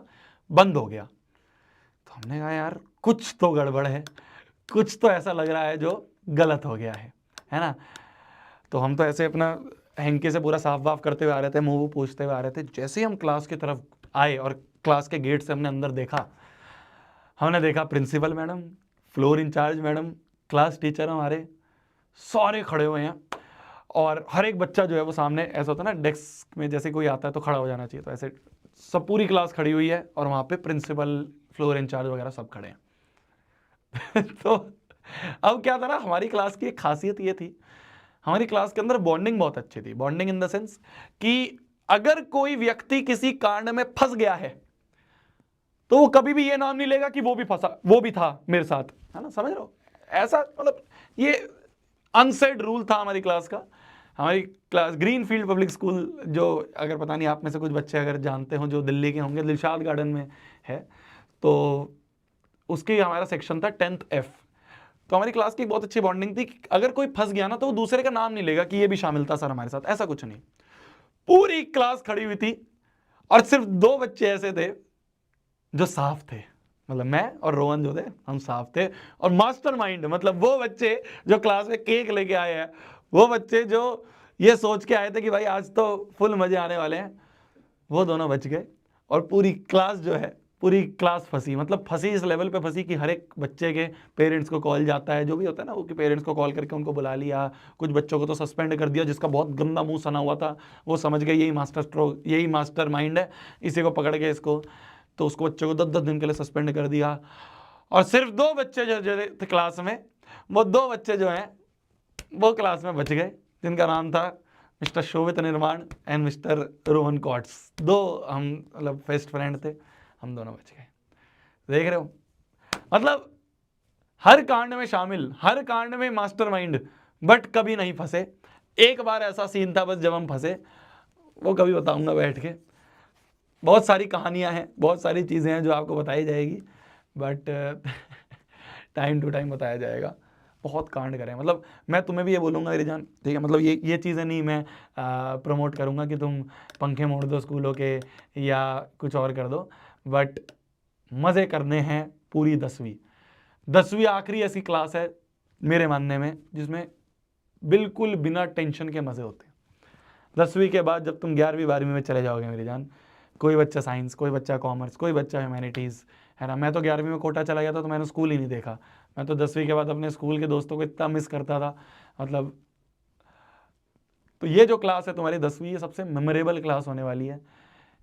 बंद हो गया। तो हमने कहा यार कुछ तो गड़बड़ है, कुछ तो ऐसा लग रहा है जो गलत हो गया है ना। तो हम तो ऐसे अपना हैंकी से पूरा साफ वाफ करते हुए आ रहे थे, मुंह पूछते हुए आ रहे थे। जैसे ही हम क्लास की तरफ आए और क्लास के गेट से हमने अंदर देखा, हमने देखा principal madam, floor incharge madam, class teacher हमारे सारे खड़े हुए हैं, और हर एक बच्चा जो है वो सामने, ऐसा होता है ना डेस्क में जैसे कोई आता है तो खड़ा हो जाना चाहिए, तो ऐसे सब पूरी क्लास खड़ी हुई है, और वहाँ पे प्रिंसिपल, फ्लोर इंचार्ज वगैरह सब खड़े हैं। तो अब क्या था ना, हमारी क्लास की एक खासियत ये थी, हमारी क्लास के अंदर बॉन्डिंग बहुत अच्छी थी। बॉन्डिंग इन द सेंस कि अगर कोई व्यक्ति किसी कांड में फंस गया है तो वो कभी भी ये नाम नहीं लेगा कि वो भी फंसा, वो भी था मेरे साथ, है ना, समझ रहे हो, ऐसा मतलब ये अनसेड रूल था हमारी क्लास का। हमारी class green field public school, जो अगर पता नहीं आप में से कुछ बच्चे अगर जानते हो, जो दिल्ली के होंगे, दिलशाद गार्डन में है, तो उसकी हमारा सेक्शन था 10th F। तो हमारी क्लास की बहुत अच्छी बॉन्डिंग थी, अगर कोई फंस गया ना तो वो दूसरे का नाम नहीं लेगा कि ये भी शामिल था सर हमारे साथ, ऐसा कुछ नहीं। पूरी क्लास खड़ी हुई थी और सिर्फ 2 बच्चे ऐसे थे जो साफ थे, मतलब मैं और रोहन जो थे हम साफ थे, और मास्टरमाइंड मतलब वो बच्चे जो क्लास में केक लेके आए हैं, वो बच्चे जो ये सोच के आए थे कि भाई आज तो फुल मजे आने वाले हैं, वो दोनों बच गए। और पूरी क्लास जो है, पूरी क्लास फंसी, मतलब फंसी इस लेवल पे फंसी कि हर एक बच्चे के पेरेंट्स को कॉल जाता है, जो भी होता है ना, वो कि पेरेंट्स को कॉल करके उनको बुला लिया। कुछ बच्चों को तो सस्पेंड कर दिया, जिसका बहुत गंदा मुंह सना हुआ था, वो समझ गए यही मास्टर माइंड है, इसी को पकड़ के इसको, तो उसको बच्चे को 10-10 दिन के लिए सस्पेंड कर दिया। और सिर्फ 2 बच्चे जो थे क्लास में, वो 2 बच्चे जो हैं वो क्लास में बच गए, जिनका नाम था मिस्टर शोभित निर्माण एंड मिस्टर रोहन कॉट्स। 2 हम मतलब बेस्ट फ्रेंड थे, हम दोनों बच गए। देख रहे हो, मतलब हर कांड में शामिल, हर कांड में मास्टरमाइंड, बट कभी नहीं फंसे। एक बार ऐसा सीन था बस जब हम फंसे, वो कभी बताऊंगा बैठ के। बहुत सारी कहानियां हैं, बहुत सारी चीज़ें हैं जो आपको बताई जाएगी, बट टाइम टू टाइम बताया जाएगा। बहुत कांड करें, मतलब मैं तुम्हें भी ये बोलूँगा मेरी जान, ठीक है, मतलब ये चीज़ें नहीं मैं प्रमोट करूँगा कि तुम पंखे मोड़ दो स्कूलों के या कुछ और कर दो, बट मज़े करने हैं पूरी 10वीं आखिरी ऐसी क्लास है मेरे मानने में जिसमें बिल्कुल बिना टेंशन के मज़े होते हैं। 10वीं के बाद जब तुम 11वीं 12वीं में चले जाओगे मेरी जान, कोई बच्चा साइंस, कोई बच्चा कॉमर्स, कोई बच्चा ह्यूमैनिटीज़, है ना। मैं तो 11वीं में कोटा चला गया था तो मैंने स्कूल ही नहीं देखा। मैं तो 10वीं के बाद अपने स्कूल के दोस्तों को इतना मिस करता था, मतलब। तो ये जो क्लास है तुम्हारी 10वीं, ये सबसे मेमोरेबल क्लास होने वाली है।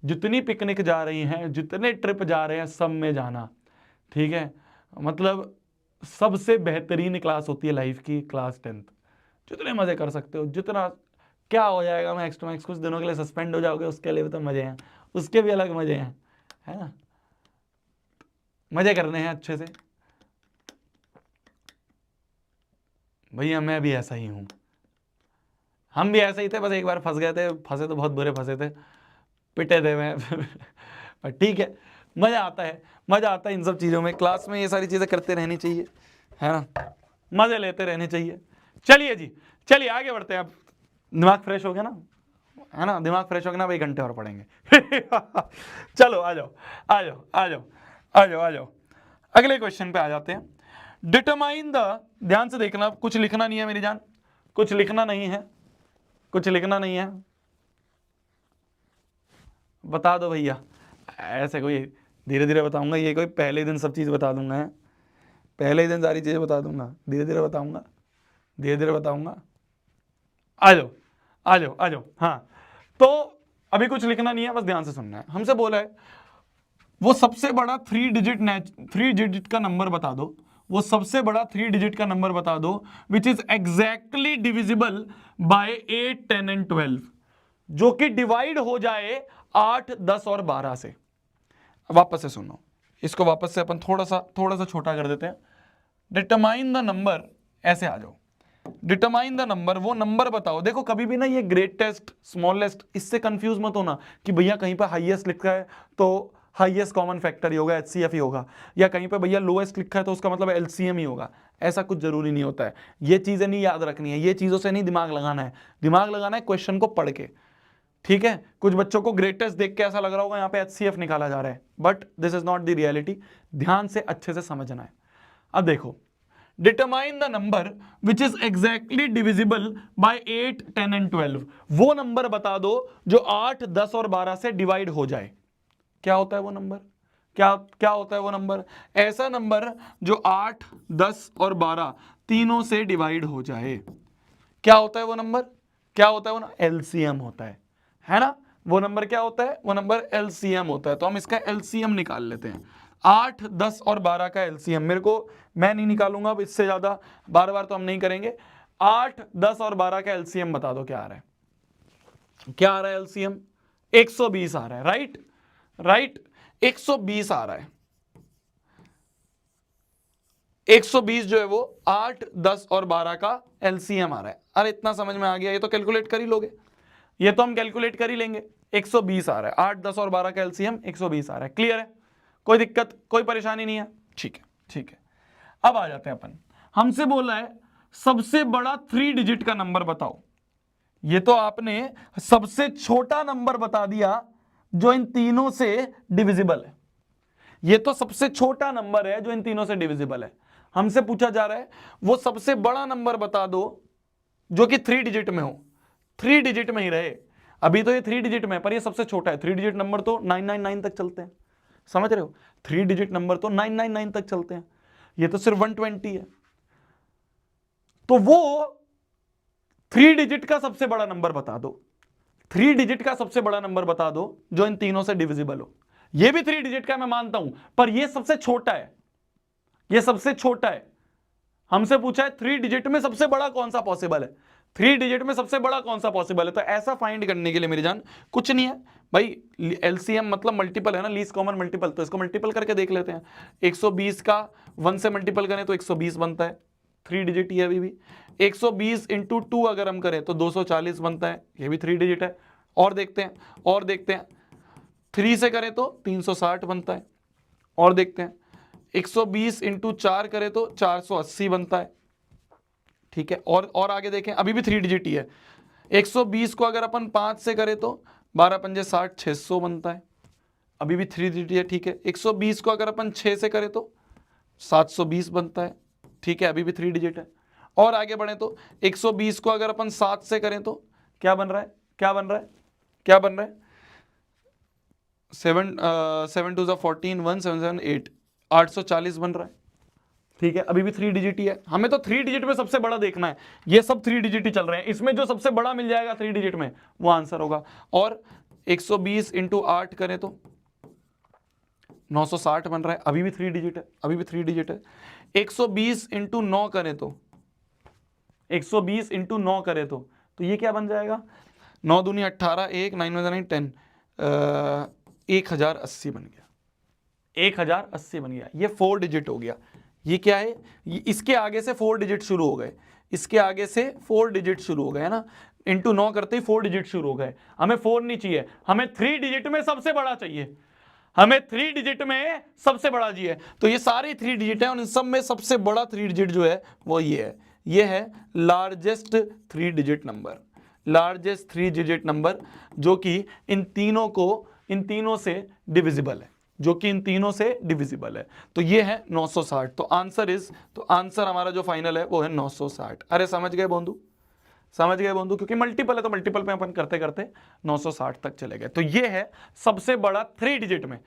जितनी पिकनिक जा रही हैं, जितने ट्रिप जा रहे हैं, सब में जाना, ठीक है, मतलब सबसे बेहतरीन क्लास होती है लाइफ की क्लास 10th। जितने मज़े कर सकते हो, जितना क्या हो जाएगा, मैं एक्स्ट्रा मैक्स कुछ दिनों के लिए सस्पेंड हो जाओगे, उसके लिए भी तो मज़े हैं, उसके भी अलग मज़े हैं, है ना। मज़े करने हैं अच्छे से। भैया मैं भी ऐसा ही हूँ, हम भी ऐसे ही थे, बस एक बार फंस गए थे, फंसे तो बहुत बुरे फंसे थे, पिटे थे मैं पर ठीक है, मज़ा आता है, मज़ा आता है इन सब चीज़ों में। क्लास में ये सारी चीज़ें करते रहनी चाहिए, है ना, मज़े लेते रहने चाहिए। चलिए जी, चलिए आगे बढ़ते हैं। अब दिमाग फ्रेश हो गया ना, है ना, दिमाग फ्रेश हो गया ना, अब 1 घंटे और पढ़ेंगे। चलो आ जाओ आ जाओ आ जाओ आ जाओ आ जाओ। अगले क्वेश्चन पे आ जाते हैं। डिटरमाइन द, ध्यान से देखना, कुछ लिखना नहीं है मेरी जान, कुछ लिखना नहीं है, कुछ लिखना नहीं है, बता दो भैया। ऐसे कोई धीरे धीरे बताऊंगा, ये कोई पहले दिन सब चीज़ बता दूंगा है, पहले ही दिन सारी चीज़ें बता दूंगा, धीरे धीरे बताऊंगा, धीरे धीरे बताऊंगा। आ जाओ आ जाओ आ जाओ। हाँ, तो अभी कुछ लिखना नहीं है, बस ध्यान से सुनना है। हमसे बोला है वो सबसे बड़ा 3 डिजिट का नंबर बता दो, वो सबसे बड़ा 3 डिजिट का नंबर बता दो which is exactly divisible by 8, 10 and 12, जो कि डिवाइड हो जाए 8, 10 और 12 से। वापस से सुनो, इसको वापस से अपन थोड़ा सा छोटा कर देते हैं। डिटरमाइन द नंबर, ऐसे आ जाओ, डिटरमाइन द नंबर, वो नंबर बताओ। देखो कभी भी ना ये ग्रेटेस्ट स्मॉलेस्ट इससे कंफ्यूज मत होना कि भैया कहीं पर हाईएस्ट लिखा है तो हाईएस्ट कॉमन फैक्टर ही होगा, एचसीएफ ही होगा, या कहीं पे भैया लोएस्ट लिखा है तो उसका मतलब एलसीएम ही होगा। ऐसा कुछ जरूरी नहीं होता है, ये चीजें नहीं याद रखनी है, ये चीजों से नहीं दिमाग लगाना है, दिमाग लगाना है क्वेश्चन को पढ़ के। ठीक है, कुछ बच्चों को ग्रेटेस्ट देख के ऐसा लग रहा होगा यहाँ पे एचसीएफ निकाला जा रहा है, but this is not the reality. ध्यान से अच्छे से समझना है। अब देखो, determine the number which is exactly divisible by 8, 10 and 12, वो नंबर बता दो जो 8, 10 और 12 से डिवाइड हो जाए। क्या होता है वो नंबर? क्या होता है वो नंबर? ऐसा नंबर जो 8, 10 और 12 तीनों से डिवाइड हो जाए। क्या होता है वो नंबर? क्या होता है वो? एलसीएम होता है ना? वो नंबर क्या होता है? वो नंबर एलसीएम होता है। तो हम इसका एलसीएम निकाल लेते हैं। 8, 10 और 12 का एलसीएम मैं नहीं निकालूंगा, अब इससे ज्यादा बार बार तो हम नहीं करेंगे। 8, 10 और 12 का एलसीएम बता दो क्या आ रहा है? क्या आ रहा है एलसीएम? 120 आ रहा है, राइट 120 आ रहा है। 120 जो है वो 8, 10 और 12 का एलसीएम आ रहा है। अरे इतना समझ में आ गया, ये तो कैलकुलेट कर ही लोगे, ये तो हम कैलकुलेट कर ही लेंगे। 120 आ रहा है, 8, 10 और 12 का एलसीएम 120 आ रहा है। क्लियर है? कोई दिक्कत, कोई परेशानी नहीं है? ठीक है। अब आ जाते हैं अपन, हमसे बोला है सबसे बड़ा 3 डिजिट का नंबर बताओ। ये तो आपने सबसे छोटा नंबर बता दिया जो इन तीनों से डिविजिबल है। ये तो सबसे छोटा नंबर है जो इन तीनों से डिविजिबल है। हमसे पूछा जा रहा है वो सबसे बड़ा नंबर बता दो जो कि 3 डिजिट में हो, 3 डिजिट में ही रहे। अभी तो ये 3 डिजिट में है, पर ये सबसे छोटा है। 3 डिजिट नंबर तो 999 तक चलते हैं, समझ रहे हो? 3 डिजिट नंबर तो 999 तक चलते हैं, ये तो सिर्फ 120 है। तो वो 3 डिजिट का सबसे बड़ा नंबर बता दो, 3 डिजिट का सबसे बड़ा नंबर बता दो जो इन तीनों से डिविजिबल हो। ये भी 3 डिजिट का मैं मानता हूं, पर ये सबसे छोटा है, ये सबसे छोटा है। हमसे पूछा है 3 डिजिट में सबसे बड़ा कौन सा पॉसिबल है, 3 डिजिट में सबसे बड़ा कौन सा पॉसिबल है। तो ऐसा फाइंड करने के लिए मेरी जान कुछ नहीं है भाई, एलसीएम मतलब मल्टीपल है ना, लीस्ट कॉमन मल्टीपल, तो इसको मल्टीपल करके देख लेते हैं। 120 का 1 से मल्टीपल करें तो 120 बनता है, 3 डिजिट ही है अभी भी। 120 इंटू 2 अगर हम करें तो 240 बनता है, ये भी 3 डिजिट है। और देखते हैं 3 से करें तो 360 बनता है। और देखते हैं 120 इंटू 4 करें तो 480 बनता है। ठीक है, और आगे देखें, अभी भी 3 डिजिट ही है। 120 को अगर अपन 5 से करें तो 12 पंजे 60, 600 बनता है, अभी भी 3 डिजिट है। ठीक है, 120 को अगर अपन 6 से करें तो 720 बनता है। ठीक है, अभी भी 3 डिजिट है। और आगे बढ़े तो 120 को अगर अपन 7 से करें तो क्या बन रहा है? 7 2 14, 1 7 7 8, 840 बन रहा है। ठीक है, अभी भी 3 डिजिट ही है। हमें तो 3 डिजिट में सबसे बड़ा देखना है, ये सब 3 डिजिट ही चल रहे हैं, इसमें जो सबसे बड़ा मिल जाएगा 3 डिजिट में वो आंसर होगा। और 120 इंटू 8 करें तो 960 बन रहा है, अभी भी 3 डिजिट है। 120 इंटू 9 करें तो 120 इंटू 9 करें तो ये क्या बन जाएगा? 9 दूनी 18, 1 9 9 10, 1080 बन गया, 1080 बन गया। ये 4 डिजिट हो गया। ये क्या है? इसके आगे से 4 डिजिट शुरू हो गए, इसके आगे से 4 डिजिट शुरू हो गए, है ना? इंटू 9 करते ही 4 डिजिट शुरू हो गए। हमें 4 नहीं चाहिए, हमें 3 डिजिट में सबसे बड़ा चाहिए, हमें 3 डिजिट में सबसे बड़ा चाहिए। तो ये सारे 3 डिजिट है और इन सब में सबसे बड़ा 3 डिजिट जो है वो ये है largest 3 digit number, largest 3 digit number जो कि इन तीनों से डिविजिबल है। जो कि इन तीनों से डिविजिबल है, तो ये है 960। तो आंसर हमारा जो फाइनल है वो है 960। अरे समझ गए बंधु, समझ गए बंधु, क्योंकि मल्टीपल है तो मल्टीपल में अपन करते करते 960 तक चले गए। तो ये है सबसे बड़ा 3 डिजिट में,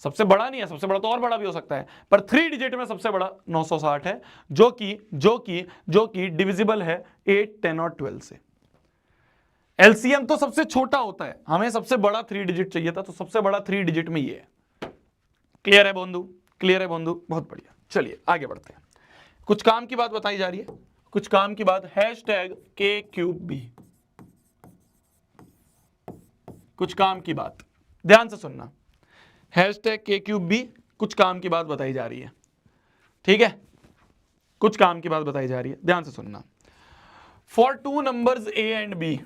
सबसे बड़ा नहीं है, सबसे बड़ा तो और बड़ा भी हो सकता है, पर 3 डिजिट में सबसे बड़ा 960 है, जो कि डिविजिबल है 8, 10 और 12 से। एलसीएम तो सबसे छोटा होता है, हमें सबसे बड़ा 3 डिजिट चाहिए था, तो सबसे बड़ा 3 डिजिट में ये है। क्लियर है बंधु, क्लियर है बंधु, बहुत बढ़िया। चलिए आगे बढ़ते हैं। कुछ काम की बात बताई जा रही है, कुछ काम की बात, #K3B, कुछ काम की बात, ध्यान से सुनना। #K3B, कुछ काम की बात बताई जा रही है, ठीक है, कुछ काम की बात बताई जा रही है, ध्यान से सुनना। For 2 numbers A and B,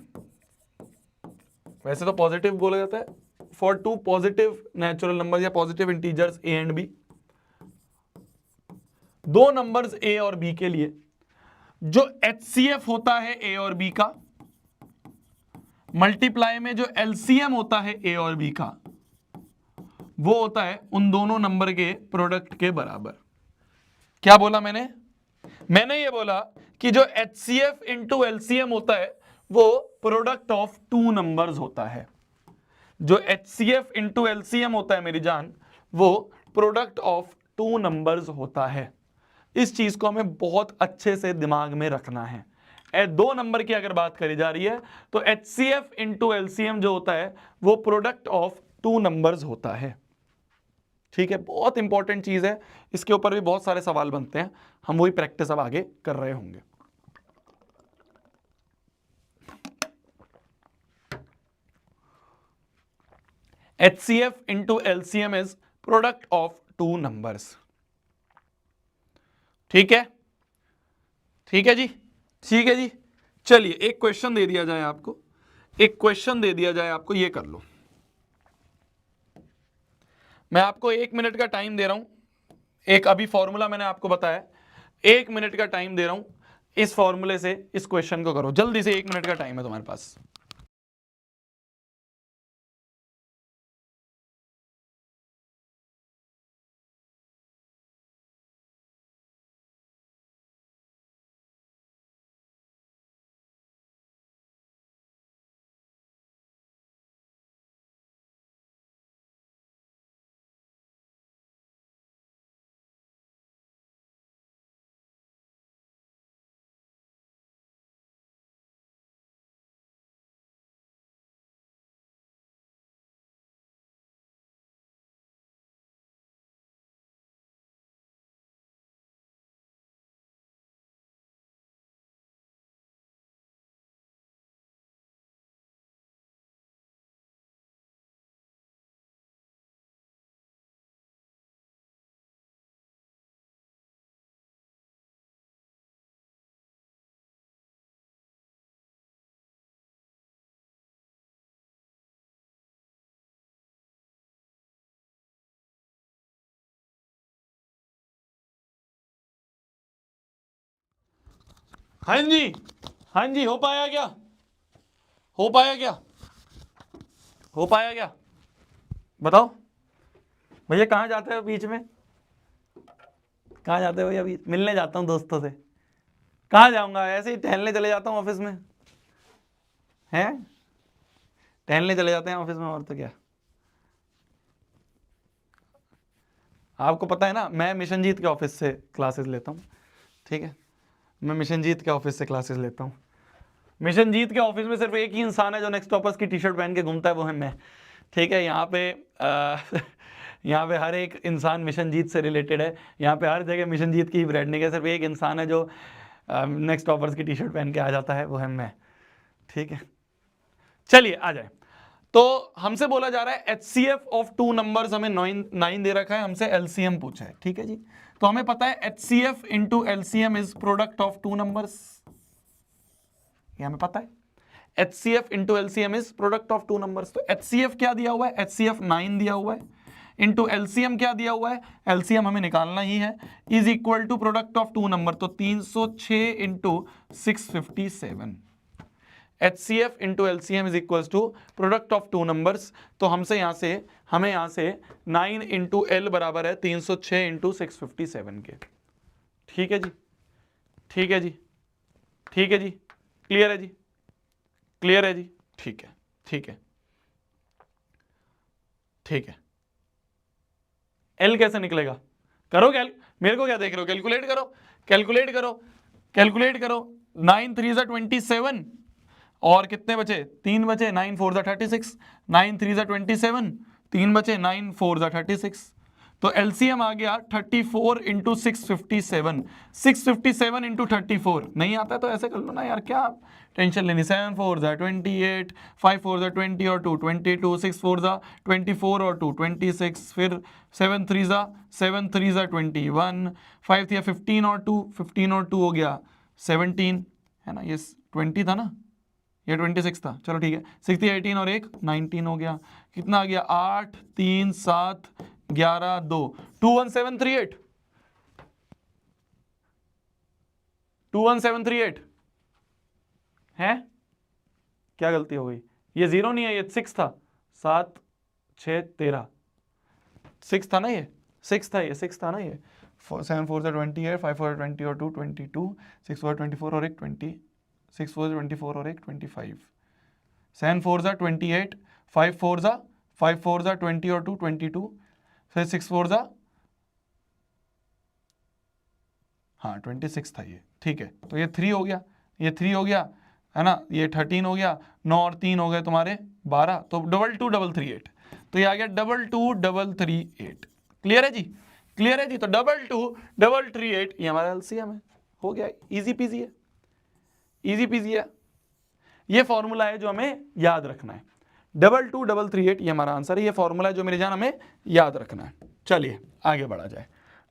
वैसे तो पॉजिटिव बोला जाता है, फॉर 2 पॉजिटिव नेचुरल नंबर्स या positive integers A and B, 2 numbers A और B के लिए जो HCF होता है A और B का, मल्टीप्लाई में जो LCM होता है A और B का, वो होता है उन दोनों नंबर के प्रोडक्ट के बराबर। क्या बोला मैंने? मैंने ये बोला कि जो HCF इंटू LCM होता है वो प्रोडक्ट ऑफ 2 नंबर्स होता है। जो HCF इंटू LCM होता है मेरी जान, वो प्रोडक्ट ऑफ 2 नंबर्स होता है। इस चीज को हमें बहुत अच्छे से दिमाग में रखना है। 2 नंबर की अगर बात करी जा रही है तो HCF इंटू LCM जो होता है वो प्रोडक्ट ऑफ 2 नंबर्स होता है, ठीक है। बहुत इंपॉर्टेंट चीज है, इसके ऊपर भी बहुत सारे सवाल बनते हैं, हम वही प्रैक्टिस अब आगे कर रहे होंगे। HCF into LCM is product of 2 numbers, ठीक है, ठीक है जी, ठीक है जी। चलिए एक क्वेश्चन दे दिया जाए आपको, एक क्वेश्चन दे दिया जाए आपको, ये कर लो। मैं आपको 1 मिनट का टाइम दे रहा हूं, एक अभी फॉर्मूला मैंने आपको बताया, 1 मिनट का टाइम दे रहा हूं, इस फॉर्मूले से इस क्वेश्चन को करो जल्दी से, 1 मिनट का टाइम है तुम्हारे पास। हाँ जी, हाँ जी, हो पाया क्या? हो पाया क्या? हो पाया क्या? बताओ भैया, कहाँ जाते हो बीच में? कहाँ जाते हो भैया? अभी मिलने जाता हूँ दोस्तों से। कहाँ जाऊंगा? ऐसे ही टहलने चले जाता हूँ ऑफिस में। हैं? टहलने चले जाते हैं ऑफिस में, और तो क्या। आपको पता है ना, मैं मिशनजीत के ऑफिस से क्लासेस लेता हूँ, ठीक है, मैं मिशनजीत के ऑफिस से क्लासेस लेता हूँ। मिशनजीत के ऑफिस में सिर्फ एक ही इंसान है जो नेक्स्ट टॉपर्स की टी शर्ट पहन के घूमता है, वो है मैं, ठीक है। यहाँ पे यहाँ पे हर एक इंसान मिशनजीत से रिलेटेड है, यहाँ पे हर जगह मिशनजीत की ही ब्रांडिंग है, सिर्फ एक इंसान है जो नेक्स्ट टॉपर्स की टी शर्ट पहन के आ जाता है, वो है मैं, ठीक है। चलिए आ जाए। तो हमसे बोला जा रहा है HCF ऑफ 2 नंबर्स, हमें 9 दे रखा है, हमसे LCM पूछा है, ठीक है जी। तो हमें पता है HCF into LCM is product of 2 numbers, ये हमें पता है। HCF into LCM is product of 2 numbers. तो HCF क्या दिया हुआ है? HCF 9 दिया हुआ है, इंटू LCM क्या दिया हुआ है? LCM हमें निकालना ही है, is equal to product of 2 number, तो 306 into 657, HCF into LCM is equal to product of two numbers. तो हमें यहाँ से 9 इंटू L बराबर है 306 इंटू 657 के। ठीक है जी, ठीक है जी, ठीक है जी, क्लियर है जी, क्लियर है जी, ठीक है, ठीक है, ठीक है। L कैसे निकलेगा? करो मेरे को क्या देख रहे हो? कैलकुलेट करो, कैलकुलेट करो, कैलकुलेट करो। 9 3 27 और कितने बचे? 3 बचे। 9 4 36, 9 3 27, 3 बचे, 9 4 36। तो एलसीएम आ गया 34 इंटू 657, 657 इंटू 34। नहीं आता तो ऐसे कर लो ना यार, क्या टेंशन लेनी। 7 4 28, 5 4 20 और 2 22, 6 4 24 और 2 26, फिर 7 3 21, 5 थी 15 और 2, 15 और 2 हो गया 17, है ना? ये 20 था ना, ये 26 था। चलो ठीक है, 60 18 और 1 19 हो गया। कितना आ गया? 8 3 7 11 2 21738, 21738 है। क्या गलती हो गई? ये 0 नहीं है, ये 6 था। 7 6 13 6 था ना, ये 6 था, ये 6 था ना, ये 7 4 28, 5 4 20 और 2 22, 6 4 24 और 1 20, 6 4 24 और 1 25, 7 4 28, 5 4 20 और 2 22, फिर 6 4 हाँ 26 था ये। ठीक है, तो ये 3 हो गया, ये 3 हो गया, है ना? ये 13 हो गया, 9 और 3 हो गए तुम्हारे 12, तो 22338। तो ये आ गया 22338। क्लियर है जी, क्लियर है जी। तो 22338 ये हमारा एलसीएम है। हो गया, इजी पीजी है, इजी पीजी है। ये फॉर्मूला है जो हमें याद रखना है। 22338 ये हमारा आंसर है। ये फॉर्मूला है जो मेरे जान हमें याद रखना है। चलिए आगे बढ़ा जाए,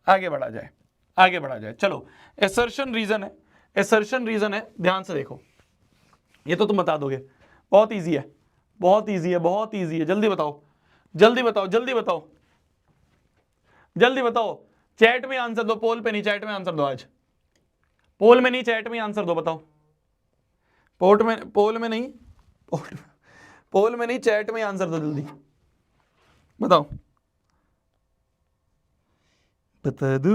आगे बढ़ा जाए, आगे बढ़ा जाए। चलो, एसर्शन रीजन है, एसर्शन रीजन है, ध्यान से देखो। ये तो तुम बता दोगे, बहुत इजी है, बहुत इजी है, बहुत इजी है। जल्दी बताओ, जल्दी बताओ, जल्दी बताओ, जल्दी बताओ। चैट में आंसर दो, पोल पे नहीं, चैट में आंसर दो। आज पोल में नहीं, चैट में आंसर दो। बताओ, पोल में नहीं, पोल में नहीं, चैट में आंसर दो जल्दी। बताओ, बता दू,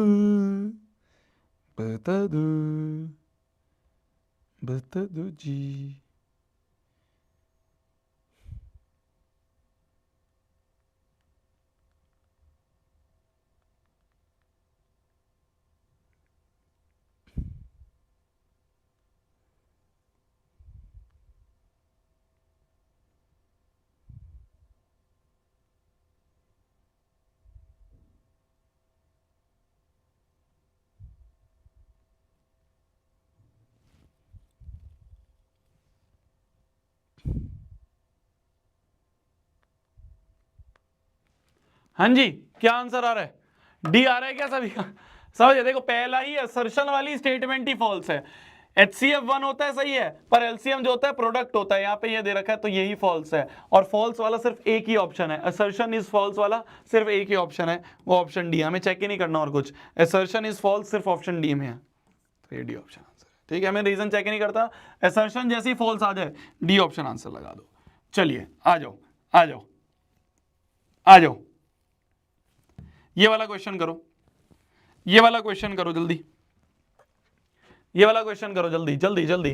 बता दू, बता दो जी। हाँ जी, क्या आंसर आ रहा है? डी आ रहा है क्या सभी का? समझे? देखो, पहला ही असर्शन वाली स्टेटमेंट ही फॉल्स है। HCF 1 होता है, सही है, पर LCM जो होता है प्रोडक्ट होता है। यहाँ पे ये दे रखा है, तो यही फॉल्स है। और फॉल्स वाला सिर्फ एक ही ऑप्शन है, असर्शन इज फॉल्स वाला सिर्फ एक ही ऑप्शन है, वो ऑप्शन डी। हमें चेक ही नहीं करना और कुछ। असर्शन इज फॉल्स सिर्फ ऑप्शन डी में है, तो ये डी ऑप्शन आंसर है। ठीक है, मैं रीजन चेक ही नहीं करता, असर्शन जैसे ही फॉल्स आ जाए डी ऑप्शन आंसर लगा दो। चलिए आ जाओ, आ जाओ, आ जाओ। ये वाला क्वेश्चन करो, ये वाला क्वेश्चन करो जल्दी, ये वाला क्वेश्चन करो जल्दी जल्दी जल्दी।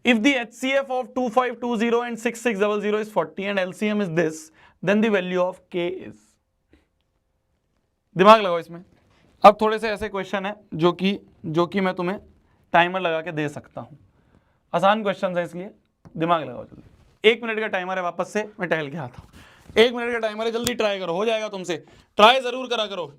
If the HCF of 2520 and 6600 is 40 and LCM is this, then the value of K is। दिमाग लगाओ इसमें। अब थोड़े से ऐसे क्वेश्चन है जो कि मैं तुम्हें टाइमर लगा के दे सकता हूं। आसान क्वेश्चन है, इसलिए दिमाग लगाओ जल्दी। 1 मिनट का टाइमर है, वापस से मैं टहल के आता हूं। 1 मिनट का टाइमर है, जल्दी ट्राई करो, हो जाएगा तुमसे। ट्राई जरूर करा करो।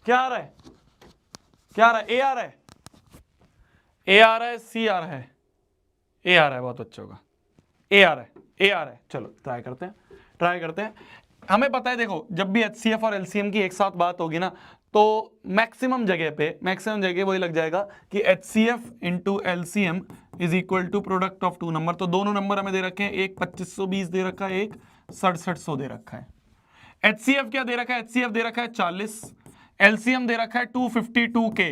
क्या आ रहा है, क्या आ रहा है, ए आ रहा है, ए आ रहा है, सी आ रहा है, ए आ रहा है, बहुत अच्छा होगा, ए आ रहा है, ए आ रहा है। चलो ट्राई करते हैं, ट्राई करते हैं। हमें पता है देखो, जब भी HCF और LCM की एक साथ बात होगी ना, तो मैक्सिमम जगह वही लग जाएगा कि HCF into LCM is equal to product of two number. तो दोनों नंबर हमें दे रखे हैं, एक 2520 दे रखा है, एक 6700 दे रखा है। HCF क्या दे रखा है, HCF दे रखा है 40, LCM दे रखा है 252K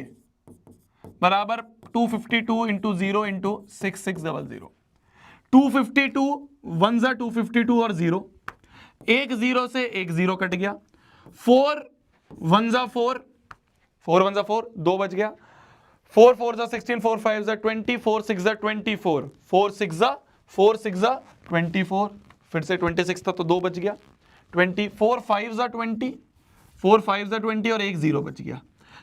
बराबर 252 इंटू 0 इंटू 6600। 252 1 जा 252 और 0, एक 0 से एक 0 कट गया, 4 1 जा 4, 4 1 जा 4, 2 बच गया, 4 4 जा 16, 4 5 जा 20, 4 6 जा 24, 4 6 जा 24, फिर से 26 था तो 2 बच गया, 24 5 जा 20, 4 5 जा 20 और एक 0 बच गया।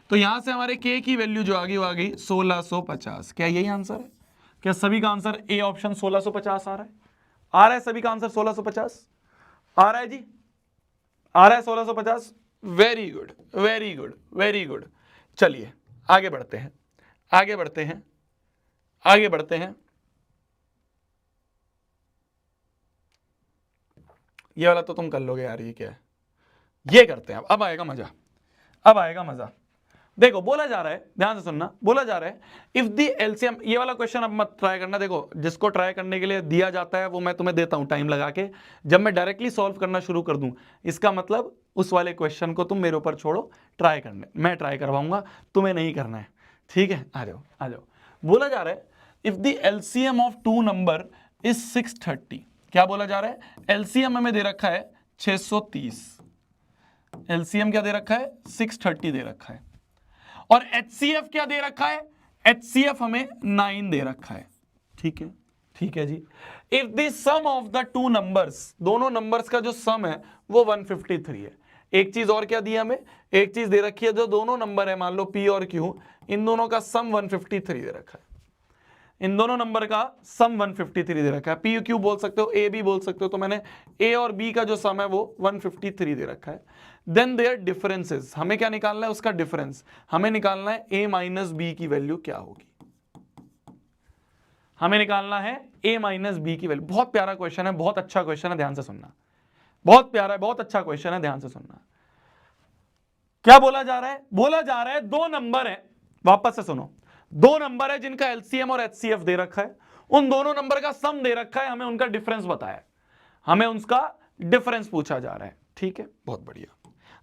तो यहां से हमारे K की वैल्यू जो आ गई वो आ गई 1650। क्या यही आंसर है? क्या सभी का आंसर ए ऑप्शन 1650 आ रहा है? आ रहा है सभी का आंसर 1650? आ रहा है जी, आ रहा है 1650। Very good, very good, very good. चलिए आगे बढ़ते हैं, आगे बढ़ते हैं, आगे बढ़ते हैं। ये वाला तो तुम कर लोगे यार, ये क्या है, ये करते हैं अब आएगा मजा, अब आएगा मजा। देखो बोला जा रहा है, ध्यान से सुनना, बोला जा रहा है इफ द एलसीएम, ये वाला क्वेश्चन अब मत ट्राई करना। देखो जिसको ट्राई करने के लिए दिया जाता है वो मैं तुम्हें देता हूं टाइम लगा के, जब मैं डायरेक्टली सॉल्व करना शुरू कर दूं इसका मतलब उस वाले क्वेश्चन को तुम मेरे ऊपर छोड़ो, ट्राई करने, मैं ट्राई करवाऊंगा, तुम्हें नहीं करना है, ठीक है? आ जाओ आ जाओ। बोला जा रहा है if the LCM of two number is 630, क्या बोला जा रहा है? एलसीएम हमें दे रखा है 630, एलसीएम क्या दे रखा है? 630 दे रखा है, और HCF क्या दे रखा है? HCF हमें 9 दे रखा है, ठीक है? ठीक है जी। If the sum of the two numbers, दोनों नंबर्स का जो सम है वो 153 है। एक चीज और क्या दी हमें, एक चीज दे रखी है, जो दोनों नंबर है मान लो P और Q, इन दोनों का सम 153 दे रखा है, इन दोनों नंबर का सम 153 दे रखा है। P Q बोल सकते हो, A B बोल सकते हो, तो मैंने A और B का जो सम है वो 153 दे रखा है। देन देयर डिफरेंसेस, हमें क्या निकालना है? उसका डिफरेंस हमें निकालना है A माइनस बी की वैल्यू क्या होगी, हमें निकालना है A माइनस बी की वैल्यू। बहुत प्यारा क्वेश्चन है, बहुत अच्छा क्वेश्चन है, ध्यान से सुनना, बहुत प्यारा है, बहुत अच्छा क्वेश्चन है, ध्यान से सुनना। क्या बोला जा रहा है? बोला जा रहा है दो नंबर है, वापस से सुनो, दो नंबर है जिनका एलसीएम और एचसीएफ दे रखा है, उन दोनों नंबर का सम दे रखा है, हमें उनका डिफरेंस बताया, हमें उसका डिफरेंस पूछा जा रहा है, ठीक है? बहुत बढ़िया।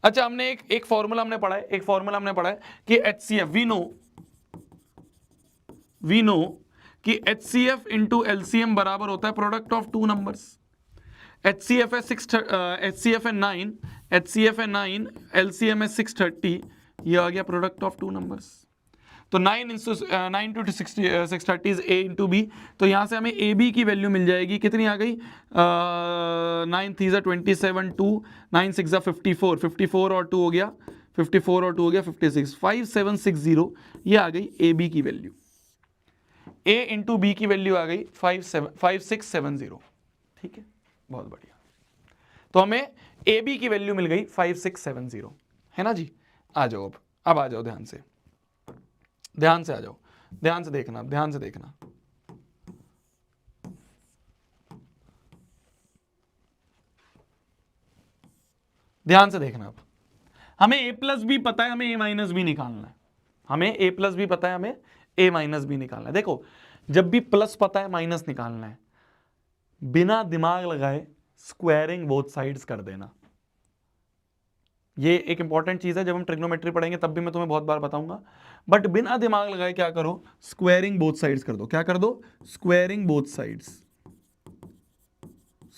अच्छा हमने एक फॉर्मूला हमने पढ़ा है, एक फॉर्मूला हमने पढ़ा है कि एचसीएफ, वी नो कि एचसीएफ इंटू एलसीएम बराबर होता है product of two numbers. HCF है 6, HCF है 9, HCF है 9, LCM है 630, ये आ गया प्रोडक्ट ऑफ टू नंबर्स। तो 9 to 630 is A into B, तो यहाँ से हमें ए बी की वैल्यू मिल जाएगी, कितनी आ गई? 9 3 27, 2 9 6 54, 54 और 2 हो गया 54 और 2 हो गया 56, 5760, ये आ गई ए बी की वैल्यू। A इंटू बी की वैल्यू आ गई 5670, ठीक है? बहुत बढ़िया। तो हमें ए बी की वैल्यू मिल गई 5670, है ना जी? आ जाओ अब आ जाओ, ध्यान से, ध्यान से आ जाओ, ध्यान से देखना, ध्यान से देखना। ध्यान से देखना। अब हमें ए प्लस बी पता है, हमें ए माइनस बी निकालना है, हमें ए प्लस बी पता है, हमें ए माइनस बी निकालना है। देखो जब भी प्लस पता है माइनस निकालना है, बिना दिमाग लगाए स्क्वायरिंग बोथ साइड्स कर देना। ये एक इंपॉर्टेंट चीज है, जब हम ट्रिग्नोमेट्री पढ़ेंगे तब भी मैं तुम्हें बहुत बार बताऊंगा, बट बिना दिमाग लगाए क्या करो? स्क्वायरिंग बोथ साइड्स कर दो। क्या कर दो? Squaring both sides,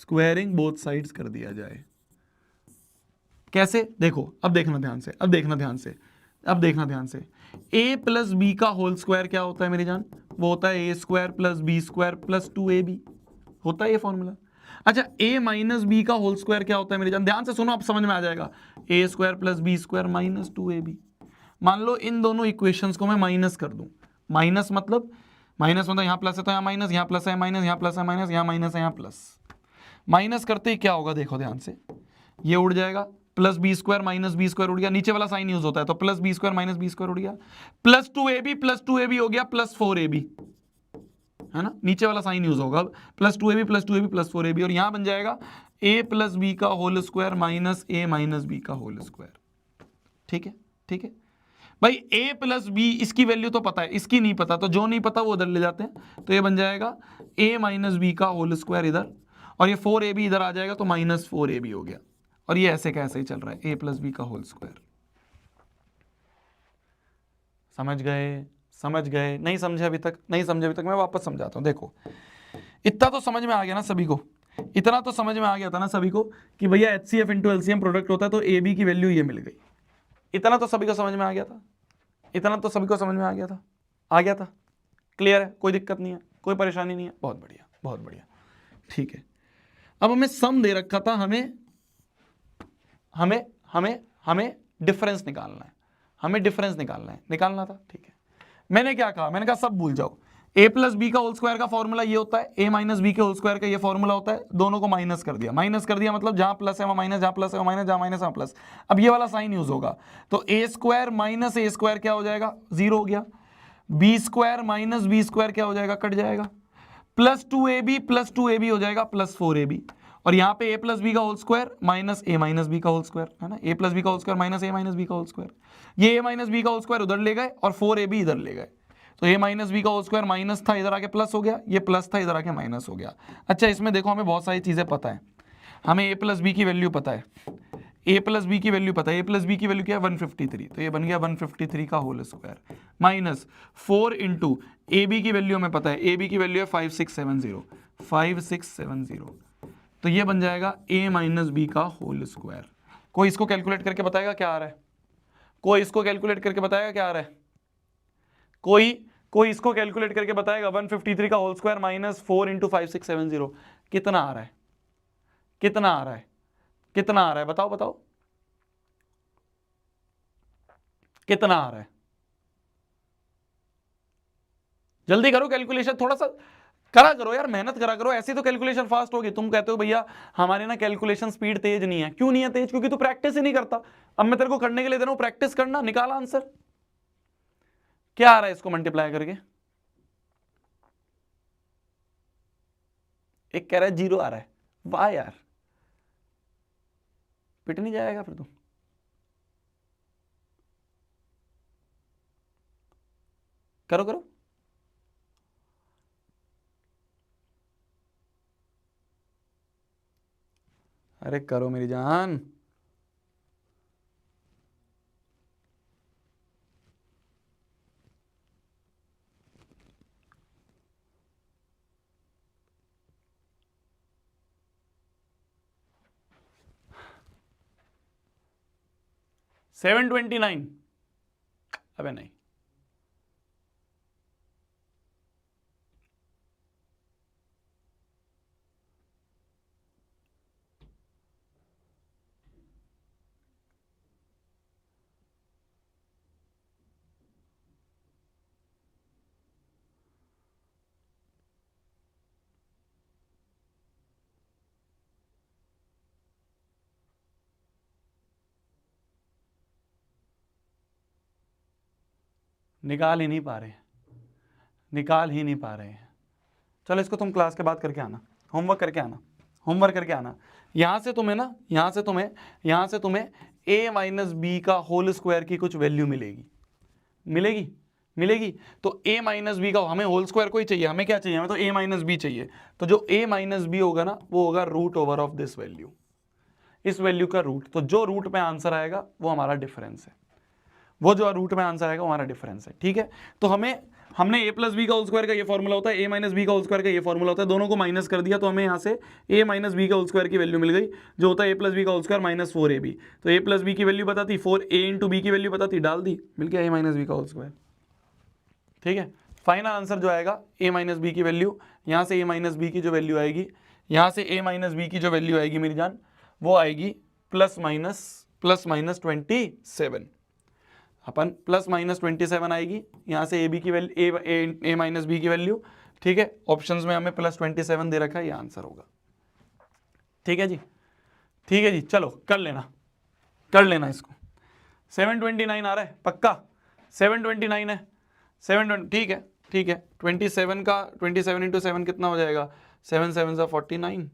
squaring both sides कर दिया जाए। कैसे? देखो अब देखना ध्यान से, अब देखना ध्यान से, अब देखना ध्यान से। a प्लस बी का होल स्क्वायर क्या होता है मेरी जान? वो होता है A square plus B square plus 2ab, होता है ये फॉर्मूला। अच्छा a माइनस बी का होल स्क्वायर क्या होता है मेरी जान? ध्यान से सुनो, अब समझ में आ जाएगा। A square plus B square minus 2ab। मान लो इन दोनों इक्वेशंस को मैं माइनस कर दूं, माइनस मतलब यहाँ प्लस है तो यहाँ माइनस, यहाँ प्लस है माइनस, यहाँ प्लस है माइनस, यहाँ माइनस है यहाँ प्लस। माइनस करते ही क्या होगा? देखो ध्यान से, ये उड़ जाएगा, plus B square minus B square उड़ गया, नीचे वाला साइन यूज होता है तो plus B square minus B square उड़ गया, प्लस 2ab हो गया प्लस 4ab, है ना, नीचे वाला साइन यूज होगा, प्लस 2ab प्लस 4ab, और यहां बन जाएगा a प्लस बी का whole square minus a minus B का होल स्क्वायर। ठीक है, ठीक है भाई, a प्लस बी इसकी वैल्यू तो पता है, इसकी नहीं पता, तो जो नहीं पता वो उधर ले जाते हैं, तो ये बन जाएगा a माइनस बी का होल स्क्वायर इधर, और ये 4ab इधर आ जाएगा तो माइनस 4ab हो गया, और ये ऐसे कैसे ही चल रहा है a प्लस बी का होल स्क्वायर। समझ गए, समझ गए, नहीं समझे अभी तक, नहीं समझे अभी तक, मैं वापस समझाता हूं। देखो इतना तो समझ में आ गया ना सभी को, इतना तो समझ में आ गया था ना सभी को कि भैया HCF इंटू एलसीएम प्रोडक्ट होता है तो ए बी की वैल्यू ये मिल गई, इतना तो सभी को समझ में आ गया था, इतना तो सभी को समझ में आ गया था, आ गया था, क्लियर है, कोई दिक्कत नहीं है, कोई परेशानी नहीं है, बहुत बढ़िया, बहुत बढ़िया। ठीक है, अब हमें सम दे रखा था, हमें हमें हमें हमें डिफरेंस निकालना है, हमें डिफरेंस निकालना है, निकालना था। ठीक है, मैंने क्या कहा, मैंने कहा सब भूल जाओ, a प्लस बी का होल स्क्वायर का फॉर्मूला ये होता है, a माइनस बी के होल स्क्वायर का ये फॉर्मूला होता है, दोनों को माइनस कर दिया, माइनस कर दिया मतलब जहां प्लस है वहां माइनस, जहां प्लस है वहां माइनस, जहां माइनस है वहां प्लस। अब ये वाला साइन यूज होगा तो a square minus a square क्या हो जाएगा, 0 हो गया, b square minus B square क्या हो जाएगा, कट जाएगा, प्लस 2ab हो जाएगा प्लस 4ab, और यहाँ पे a प्लस बी का whole square minus a minus B का होल स्क्वायर, है ना, a प्लस बी का whole square minus a minus B का होल स्क्वायर, ये a माइनस बी का होल स्क्वायर उधर ले गए और 4ab इधर ले गए, तो a माइनस बी का होल स्क्वायर माइनस था इधर आके प्लस हो गया, ये प्लस था इधर आके माइनस हो गया। अच्छा इसमें देखो हमें बहुत सारी चीजें पता है, हमें a प्लस बी की वैल्यू पता है, a प्लस बी की वैल्यू पता है, a प्लस बी की वैल्यू क्या है 153, तो ये बन गया 153 का whole square minus 4 into A B की वैल्यू हमें पता है, ए बी की वैल्यू है 5670, तो ये बन जाएगा a माइनस बी का होल स्क्वायर। कोई इसको कैलकुलेट करके बताएगा क्या आ रहा है, कोई इसको कैलकुलेट करके बताएगा क्या आ रहा है, कोई इसको कैलकुलेट करके बताएगा 153 का होल स्क्वायर माइनस 4 इंटू 5670 कितना आ रहा है, कितना आ रहा है, कितना आ रहा है, बताओ बताओ कितना आ रहा है, जल्दी करो कैलकुलेशन, थोड़ा सा करा करो यार, मेहनत करा करो, ऐसी तो कैलकुलेशन फास्ट होगी। तुम कहते हो भैया हमारे ना कैलकुलेशन स्पीड तेज नहीं है, क्यों नहीं है तेज, क्योंकि तू प्रैक्टिस ही नहीं करता। अब मैं तेरे को करने के लिए दे रहा हूं, प्रैक्टिस करना, निकाल आंसर, क्या आ रहा है इसको मल्टीप्लाई करके, एक कह रहा है 0 आ रहा है, वाह यार पिट नहीं जाएगा फिर तू, करो करो, अरे करो मेरी जान, $729, अबे नहीं, निकाल ही नहीं पा रहे हैं, निकाल ही नहीं पा रहे हैं। चलो इसको तुम क्लास के बाद करके आना, होमवर्क करके आना, होमवर्क करके आना। यहां से तुम्हें ना, यहां से तुम्हें a माइनस बी का होल स्क्वायर की कुछ वैल्यू मिलेगी, मिलेगी, मिलेगी। तो a माइनस बी का, हमें होल स्क्वायर को ही चाहिए, हमें क्या चाहिए, हमें तो a माइनस बी चाहिए, तो जो a माइनस बी होगा ना वो होगा root over of this value, इस वैल्यू का रूट, तो जो रूट में आंसर आएगा वो हमारा डिफरेंस है, वो जो रूट में आंसर आएगा वो हमारा डिफरेंस है। ठीक है, तो हमने a प्लस बी का होल स्क्वायर का ये फॉर्मूला होता है, a माइनस बी का होल स्क्वायर का ये फॉर्मूला होता है, दोनों को माइनस कर दिया तो हमें यहाँ से a माइनस बी का होल स्क्वायर की वैल्यू मिल गई, जो होता है a प्लस बी का होल स्क्वायर माइनस 4ab, तो a प्लस बी की वैल्यू बताती 4a इंटू बी की वैल्यू बताती, डाल दी, मिल गया a माइनस बी का होल स्क्वायर। ठीक है, फाइनल आंसर जो आएगा a माइनस बी की वैल्यू, यहाँ से a माइनस बी की जो वैल्यू आएगी, यहाँ से a माइनस बी की जो वैल्यू आएगी मेरी जान, वो आएगी प्लस माइनस 27, अपन प्लस माइनस 27 आएगी, यहाँ से ए बी की वैल्यू, ए माइनस बी की वैल्यू। ठीक है, ऑप्शंस में हमें प्लस 27 दे रखा है, ये आंसर होगा। ठीक है जी, ठीक है जी, चलो कर लेना। कर लेना इसको। 729 आ रहा है पक्का, 729 है, 720, ठीक है ठीक है। 27 का 27 इंटू 7 कितना हो जाएगा, 7 7 सा 49,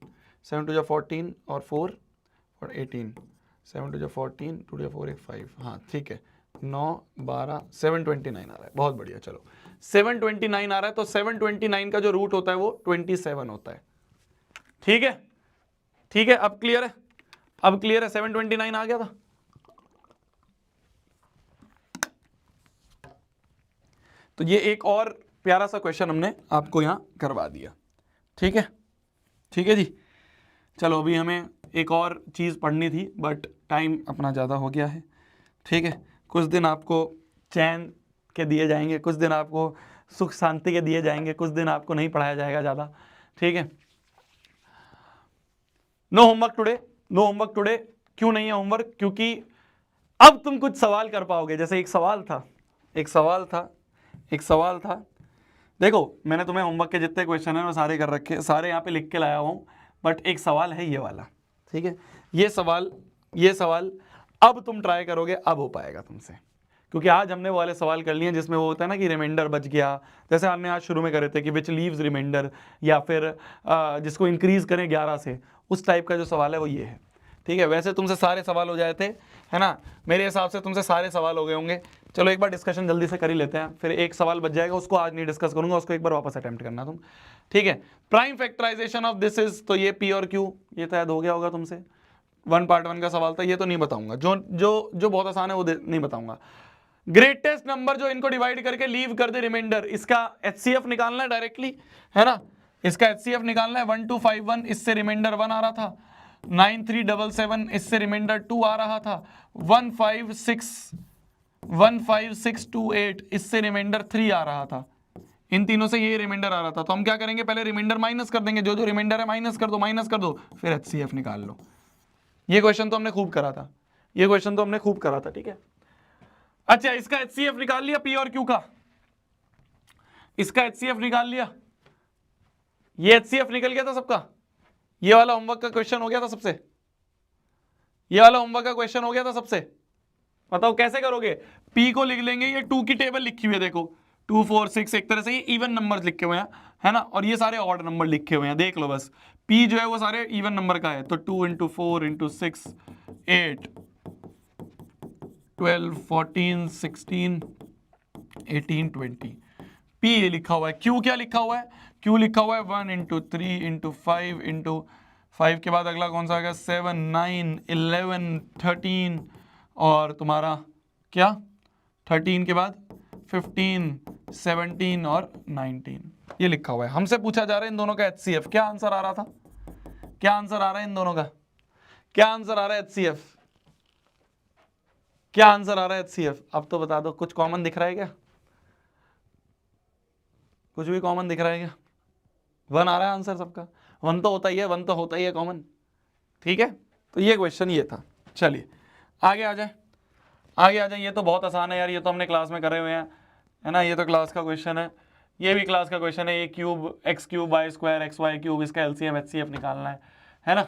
7 2 जा 14 और 4 और 18, 7 2 जा 14, 2 जा 4 एक 5, हाँ ठीक है, 9 12 729 आ रहा है, बहुत बढ़िया। चलो 729 आ रहा है, तो 729 का जो रूट होता है वो 27 होता है, ठीक है ठीक है। अब क्लियर है, अब क्लियर है, 729 आ गया था। तो ये एक और प्यारा सा क्वेश्चन हमने आपको यहां करवा दिया, ठीक है ठीक है जी। चलो अभी हमें एक और चीज़ पढ़नी थी बट टाइम अपना ज़्यादा हो गया है, ठीक है। कुछ दिन आपको चैन के दिए जाएंगे, कुछ दिन आपको सुख शांति के दिए जाएंगे, कुछ दिन आपको नहीं पढ़ाया जाएगा ज़्यादा, ठीक है। No homework today, no homework today. क्यों नहीं है होमवर्क, क्योंकि अब तुम कुछ सवाल कर पाओगे। जैसे एक सवाल था, एक सवाल था, देखो मैंने तुम्हें होमवर्क के जितने क्वेश्चन हैं वो सारे कर रखे, सारे यहाँ पे लिख के लाया हूँ, बट एक सवाल है ये वाला, ठीक है। ये सवाल अब तुम ट्राई करोगे, अब हो पाएगा तुमसे, क्योंकि आज हमने वो वाले सवाल कर लिए जिसमें वो होता है ना कि रिमाइंडर बच गया, जैसे हमने आज शुरू में करे थे कि विच लीव्स रिमाइंडर, या फिर जिसको इंक्रीज करें 11 से, उस टाइप का जो सवाल है वो ये है, ठीक है। वैसे तुमसे सारे सवाल हो जाए थे, है ना, मेरे हिसाब से तुमसे सारे सवाल हो गए होंगे। चलो एक बार डिस्कशन जल्दी से कर ही लेते हैं, फिर एक सवाल बच जाएगा, उसको आज नहीं डिस्कस करूंगा, उसको एक बार वापस अटेम्प्ट करना तुम, ठीक है। Prime factorization of this is, तो ये पी और क्यू, ये तो याद हो गया होगा तुमसे, 1 पार्ट 1 का सवाल था, ये तो नहीं बताऊंगा, जो बहुत आसान है वो नहीं बताऊंगा। ग्रेटेस्ट नंबर जो इनको डिवाइड करके लीव कर दे रिमाइंडर, इसका HCF निकालना है डायरेक्टली, है ना, इसका HCF निकालना है। 1251 इससे रिमाइंडर 1 आ रहा था, 9377 इससे रिमाइंडर 2 आ रहा था, 15628 इससे रिमाइंडर 3 आ रहा था, इन तीनों से ये रिमाइंडर आ रहा था। तो हम क्या करेंगे, पहले रिमाइंडर माइनस कर देंगे, जो रिमाइंडर है माइनस कर दो, फिर HCF निकाल लो। ये क्वेश्चन तो हमने खूब करा था, ठीक है। अच्छा इसका HCF निकाल लिया, P और Q का, इसका HCF निकाल लिया, ये HCF निकल गया था सबका, ये वाला होमवर्क का क्वेश्चन हो गया था सबसे, बताओ कैसे करोगे। P को लिख लेंगे, ये 2 की टेबल लिखी हुई है, देखो 2 4 6, एक तरह से ये इवन नंबर लिखे हुए हैं, है ना, और ये सारे ऑड नंबर लिखे हुए हैं, देख लो बस। P जो है वो सारे इवन नंबर का है, तो 2 इंटू 4 इंटू 6 8 12 14 16 18 20, P ये लिखा हुआ है। Q क्या लिखा हुआ है, Q लिखा हुआ है 1 इंटू 3 इंटू 5 इंटू 5 के बाद अगला कौन सा आ गया, 7 9 11 13 और तुम्हारा क्या 13 के बाद 15 17 और 19, ये लिखा हुआ है। हमसे पूछा जा रहा है इन दोनों का HCF, क्या आंसर आ रहा था, क्या आंसर आ रहा है इन दोनों का, क्या आंसर आ रहा है HCF, क्या आंसर आ रहा है HCF, अब तो बता दो, कुछ कॉमन दिख रहा है क्या, कुछ भी कॉमन दिख रहा है क्या, 1 आ रहा है आंसर सबका, 1 तो होता ही है कॉमन, ठीक है। तो ये क्वेश्चन ये था। चलिए आगे आ जाए, ये तो बहुत आसान है यार, ये तो हमने क्लास में करे हुए हैं, है ना, ये तो क्लास का क्वेश्चन है, ये भी क्लास का क्वेश्चन है। A cube X cube Y square X Y cube, इसका LCM HCF निकालना है ना।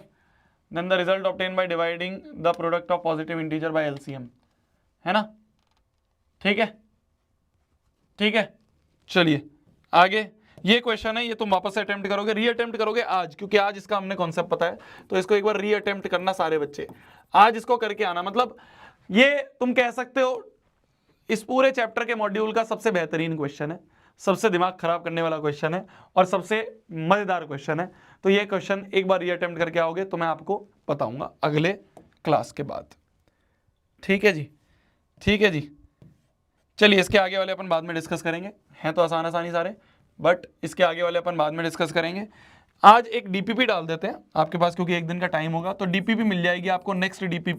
Then the result obtain by dividing the product of positive integer by LCM, है ना, ठीक है। चलिए आगे, ये क्वेश्चन है, ये तुम वापस से अटेम्प्ट करोगे, री अटेम्प्ट करोगे आज, क्योंकि आज इसका हमने कॉन्सेप्ट पता है, तो इसको एक बार री अटेम्प्ट करना सारे बच्चे, आज इसको करके आना। मतलब ये तुम कह सकते हो इस पूरे चैप्टर के मॉड्यूल का सबसे बेहतरीन क्वेश्चन है, सबसे दिमाग खराब करने वाला क्वेश्चन है और सबसे मजेदार क्वेश्चन है। तो ये क्वेश्चन एक बार री अटेम्प्ट करके आओगे तो मैं आपको बताऊंगा अगले क्लास के बाद, ठीक है जी। चलिए इसके आगे वाले अपन बाद में डिस्कस करेंगे, हैं तो आसानी सारे, बट इसके आगे वाले अपन बाद में डिस्कस करेंगे। आज एक DPP डाल देते हैं आपके पास, क्योंकि एक दिन का टाइम होगा, तो DPP मिल जाएगी आपको, नेक्स्ट DPP